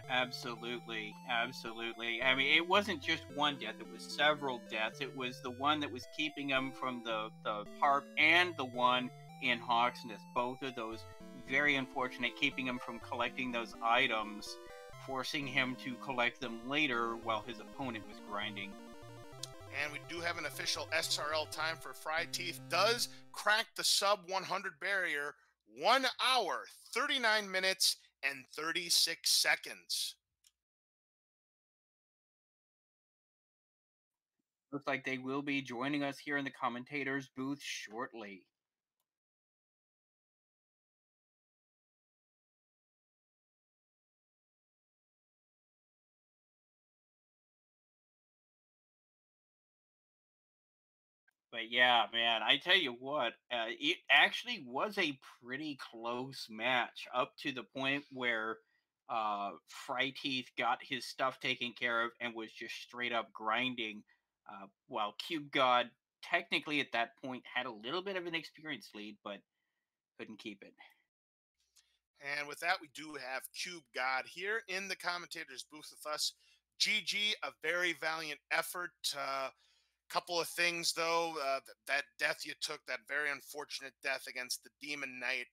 Absolutely, absolutely. I mean, it wasn't just one death, it was several deaths. It was the one that was keeping him from the harp, and the one in Hawk's Nest. Both of those very unfortunate, keeping him from collecting those items, forcing him to collect them later while his opponent was grinding. And we do have an official SRL time for Fryteeth. Does crack the sub 100 barrier, 1 hour, 39 minutes, and 36 seconds. Looks like they will be joining us here in the commentators booth shortly. But yeah, man, I tell you what, it actually was a pretty close match up to the point where Fryteeth got his stuff taken care of and was just straight up grinding, while CubeGod technically at that point had a little bit of an experience lead, but couldn't keep it. And with that, we do have CubeGod here in the commentators booth with us. GG, a very valiant effort. Couple of things though, that death you took, that very unfortunate death against the Demon Knight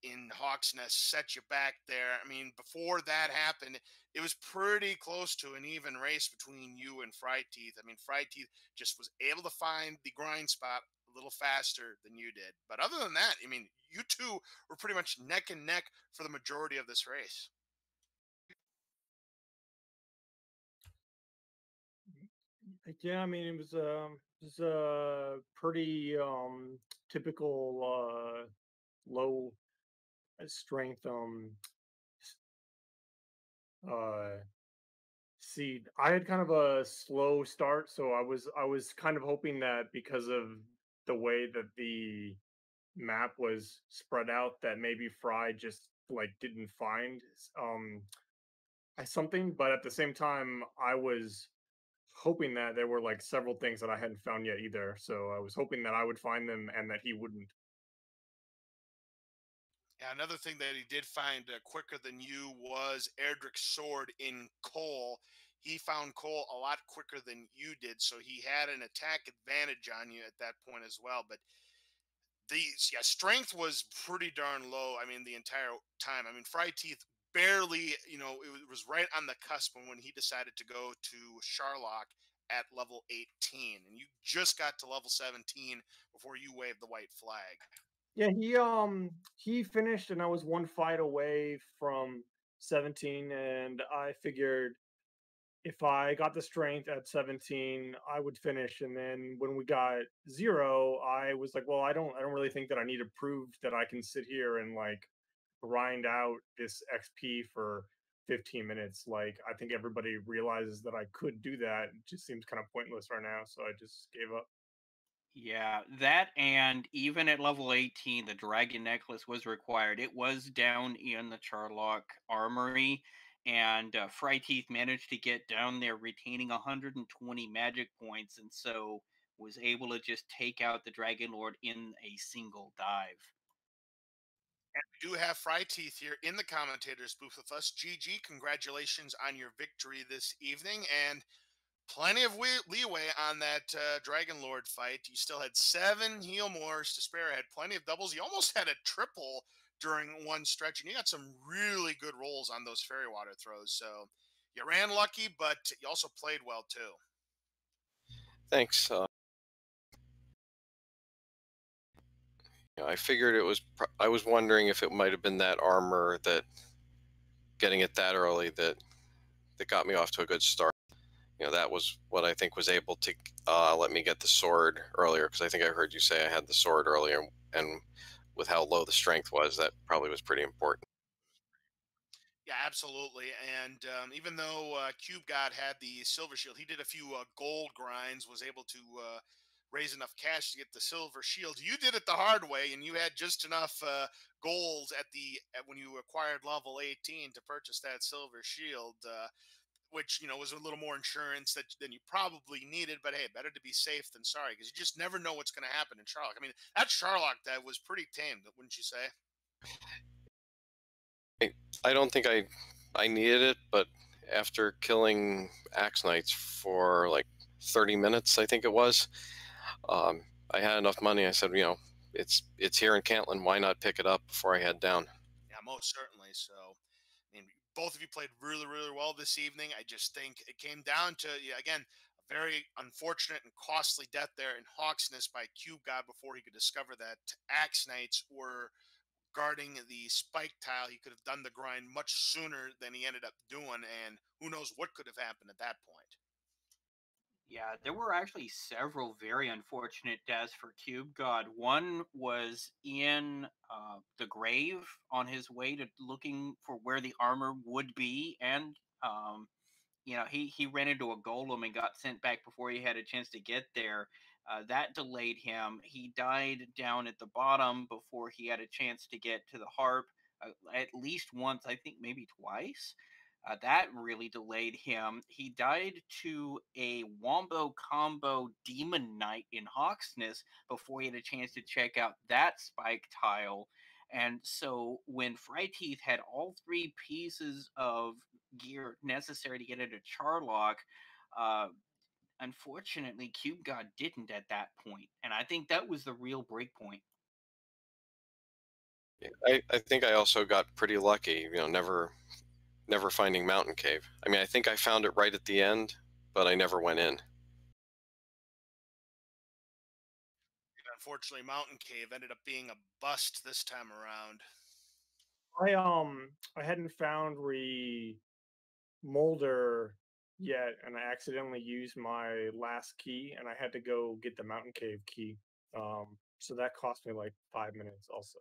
in Hawk's Nest, set you back there. I mean, before that happened, it was pretty close to an even race between you and Fryteeth. I mean, Fryteeth just was able to find the grind spot a little faster than you did. But other than that, I mean, you two were pretty much neck and neck for the majority of this race. Yeah, I mean it was pretty typical low strength seed. I had kind of a slow start, so I was kind of hoping that because of the way that the map was spread out, that maybe Fry just like didn't find something, but at the same time I was hoping that there were like several things that I hadn't found yet either. So I was hoping that I would find them and that he wouldn't. Yeah, another thing that he did find quicker than you was Erdrick's sword in Cole. He found Cole a lot quicker than you did, so he had an attack advantage on you at that point as well. But strength was pretty darn low. I mean, the entire time. I mean, Fryteeth barely, it was right on the cusp when he decided to go to Sharlock at level 18, and you just got to level 17 before you waved the white flag. Yeah, he finished, and I was one fight away from 17, and I figured if I got the strength at 17, I would finish. And then when we got 0, I was like, well, I don't really think that I need to prove that I can sit here and like grind out this XP for 15 minutes. Like I think everybody realizes that I could do that. It just seems kind of pointless right now, so I just gave up. Yeah, that and even at level 18, the dragon necklace was required. It was down in the Charlock armory, and fryteeth managed to get down there retaining 120 magic points, and so was able to just take out the Dragon Lord in a single dive. And we do have Fryteeth here in the commentators booth with us. GG, congratulations on your victory this evening, and plenty of leeway on that Dragon Lord fight. You still had 7 heal mores to spare, had plenty of doubles. You almost had a triple during one stretch, and you got some really good rolls on those fairy water throws. So you ran lucky, but you also played well too. Thanks. I figured it was. I was wondering if it might have been that armor that getting it that early that got me off to a good start. That was what I think was able to let me get the sword earlier, because I think I heard you say I had the sword earlier, and with how low the strength was, that probably was pretty important. Yeah, absolutely. And even though Cube God had the silver shield, he did a few gold grinds, was able to raise enough cash to get the silver shield. You did it the hard way, and you had just enough gold when you acquired level 18 to purchase that silver shield, which was a little more insurance than you probably needed. But hey, better to be safe than sorry, because you just never know what's going to happen in Charlock. I mean, that Charlock that was pretty tame, wouldn't you say? I don't think I needed it, but after killing Axe Knights for like 30 minutes, I think it was, I had enough money. I said, it's here in Cantlin. Why not pick it up before I head down? Yeah, most certainly. So, I mean, both of you played really, really well this evening. I just think it came down to, yeah, again, a very unfortunate and costly death there in Hawksness by Cube God before he could discover that Axe Knights were guarding the spike tile. He could have done the grind much sooner than he ended up doing, and who knows what could have happened at that point. Yeah, there were actually several very unfortunate deaths for Cube God. One was in the grave on his way to looking for where the armor would be, and he ran into a golem and got sent back before he had a chance to get there. That delayed him. He died down at the bottom before he had a chance to get to the harp, at least once, I think maybe twice. That really delayed him. He died to a wombo combo demon knight in Hawksness before he had a chance to check out that spike tile. And so when Fryteeth had all 3 pieces of gear necessary to get into Charlock, uh, unfortunately, Cube God didn't at that point, and I think that was the real break point. Yeah, I think I also got pretty lucky. Never finding Mountain Cave. I mean, I think I found it right at the end, but I never went in. Unfortunately, Mountain Cave ended up being a bust this time around. I hadn't found Molder yet, and I accidentally used my last key, and I had to go get the Mountain Cave key. So that cost me like 5 minutes also.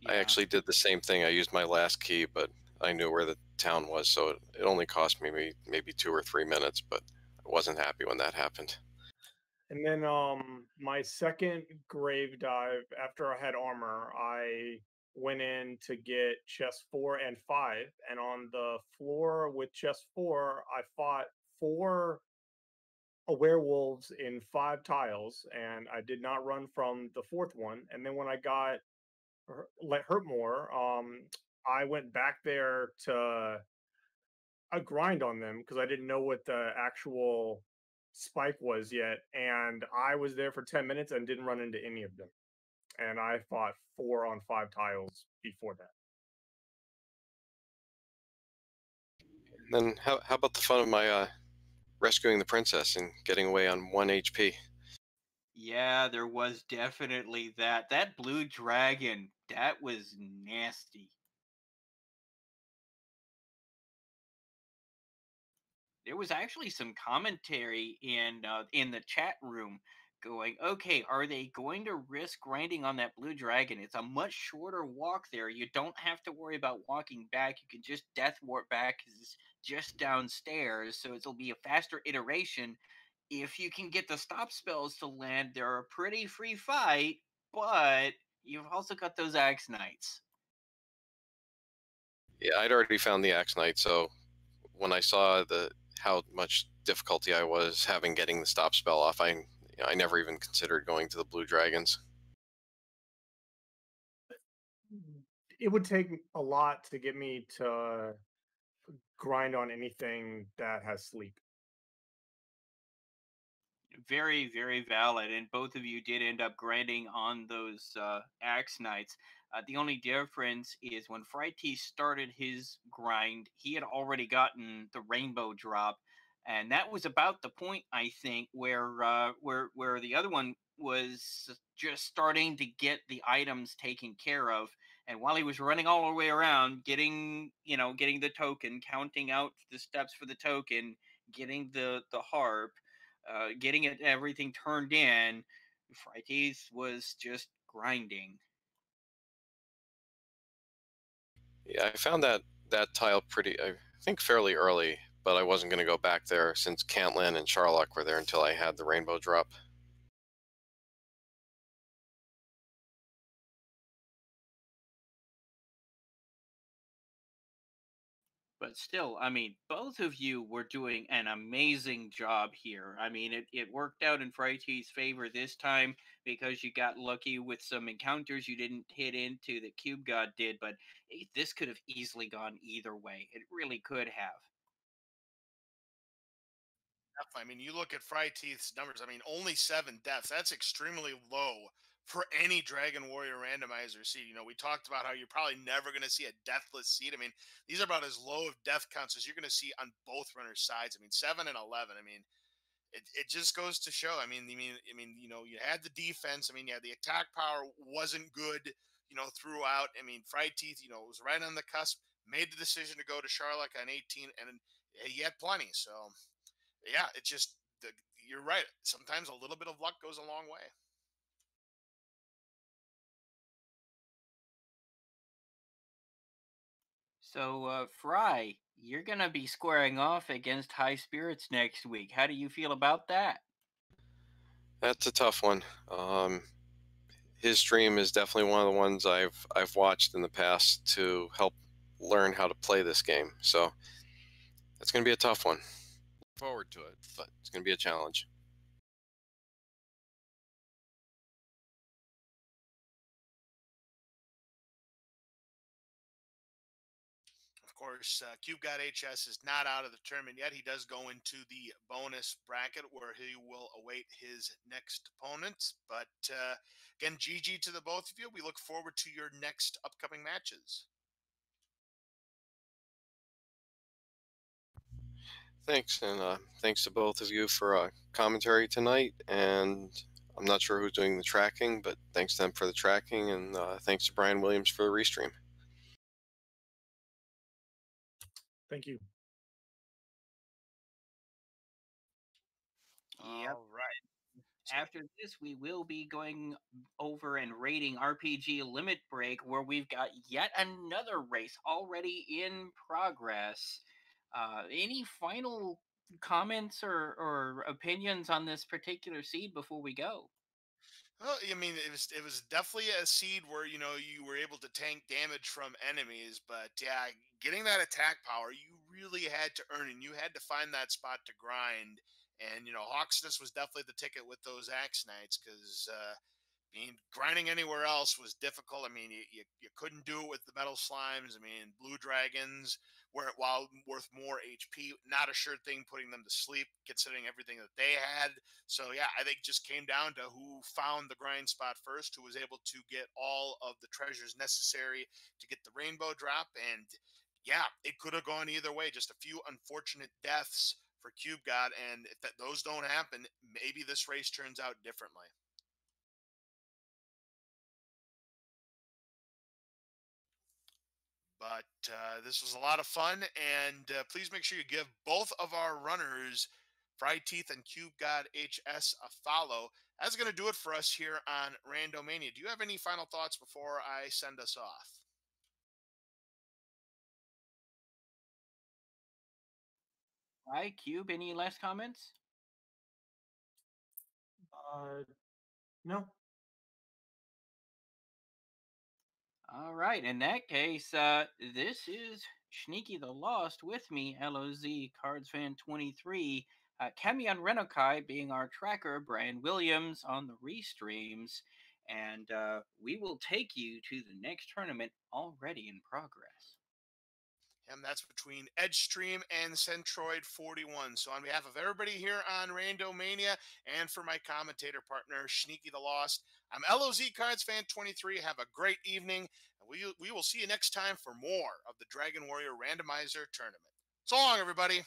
I Yeah. actually did the same thing. I used my last key, but I knew where the town was, so it only cost me maybe 2 or 3 minutes, but I wasn't happy when that happened. And then my second grave dive after I had armor, I went in to get chest 4 and 5, and on the floor with chest 4, I fought 4 werewolves in 5 tiles, and I did not run from the 4th one. And then when I got let hurt more, I went back there to grind on them because I didn't know what the actual spike was yet, and I was there for 10 minutes and didn't run into any of them. And I fought 4 on 5 tiles before that. And then how about the fun of my rescuing the princess and getting away on 1 HP? Yeah, there was definitely that. That blue dragon, that was nasty. There was actually some commentary in the chat room going, okay, are they going to risk grinding on that blue dragon? It's a much shorter walk there. You don't have to worry about walking back. You can just death warp back 'cause it's just downstairs, so it'll be a faster iteration. If you can get the stop spells to land, they're a pretty free fight, but you've also got those axe knights. Yeah, I'd already found the Axe Knight, so when I saw the how much difficulty I was having getting the stop spell off, I never even considered going to the Blue Dragons. It would take a lot to get me to grind on anything that has sleep. Very, very valid. And both of you did end up grinding on those axe knights. The only difference is when fryteeth started his grind, he had already gotten the rainbow drop, and that was about the point I think where the other one was just starting to get the items taken care of. And while he was running all the way around, getting the token, counting out the steps for the token, getting the harp, getting everything turned in, Fridays was just grinding. Yeah, I found that tile pretty, I think, fairly early, but I wasn't going to go back there since Cantland and Charlock were there until I had the rainbow drop. But still, I mean, both of you were doing an amazing job here. I mean, it worked out in Frighty's favor this time because you got lucky with some encounters you didn't hit into that Cube God did, but this could have easily gone either way. It really could have. I mean, you look at Fryteeth's numbers. I mean, only 7 deaths. That's extremely low for any Dragon Warrior randomizer seed. We talked about how you're probably never going to see a deathless seed. I mean, these are about as low of death counts as you're going to see on both runners' sides. I mean, 7 and 11. I mean, it just goes to show. You had the defense. I mean, yeah, the attack power wasn't good. Throughout. I mean, Fryteeth, was right on the cusp. Made the decision to go to Charlotte on 18, and he had plenty. So yeah, you're right. Sometimes a little bit of luck goes a long way. So, Fry, you're going to be squaring off against High Spirits next week. How do you feel about that? That's a tough one. His stream is definitely one of the ones I've watched in the past to help learn how to play this game. So it's going to be a tough one. Look forward to it, but it's going to be a challenge. Of course, CubegodHS is not out of the tournament yet. He does go into the bonus bracket where he will await his next opponent. But again, GG to the both of you. We look forward to your next upcoming matches. Thanks, and thanks to both of you for commentary tonight. And I'm not sure who's doing the tracking, but thanks to them for the tracking, and thanks to Brian Williams for the restream. Thank you. Yep. All right. So, After this, we will be going over and rating RPG Limit Break, where we've got yet another race already in progress. Any final comments or opinions on this particular seed before we go? well, I mean, it was definitely a seed where you were able to tank damage from enemies, but yeah, getting that attack power, you really had to earn, and you had to find that spot to grind. And Hawksness was definitely the ticket with those Axe Knights because grinding anywhere else was difficult. I mean, you couldn't do it with the metal slimes. I mean, blue dragons were while worth more HP, not a sure thing putting them to sleep considering everything that they had. So yeah, I think it just came down to who found the grind spot first, who was able to get all of the treasures necessary to get the rainbow drop. And yeah, it could have gone either way. Just a few unfortunate deaths for Cube God, and if those don't happen, maybe this race turns out differently. But this was a lot of fun, and please make sure you give both of our runners, Fryteeth and CubegodHS, a follow. That's going to do it for us here on Randomania. Do you have any final thoughts before I send us off? Hi, Cube. Any last comments? No. All right. In that case, this is Sneaky the Lost with me, LOZ Cards Fan 23. Kemi on Renokai being our tracker, Brian Williams on the restreams, and we will take you to the next tournament already in progress. And that's between Edgestream and Centroid 41. So on behalf of everybody here on Randomania and for my commentator partner, Sneaky the Lost, I'm LOZ Cards Fan 23. Have a great evening, and we will see you next time for more of the Dragon Warrior Randomizer tournament. So long, everybody.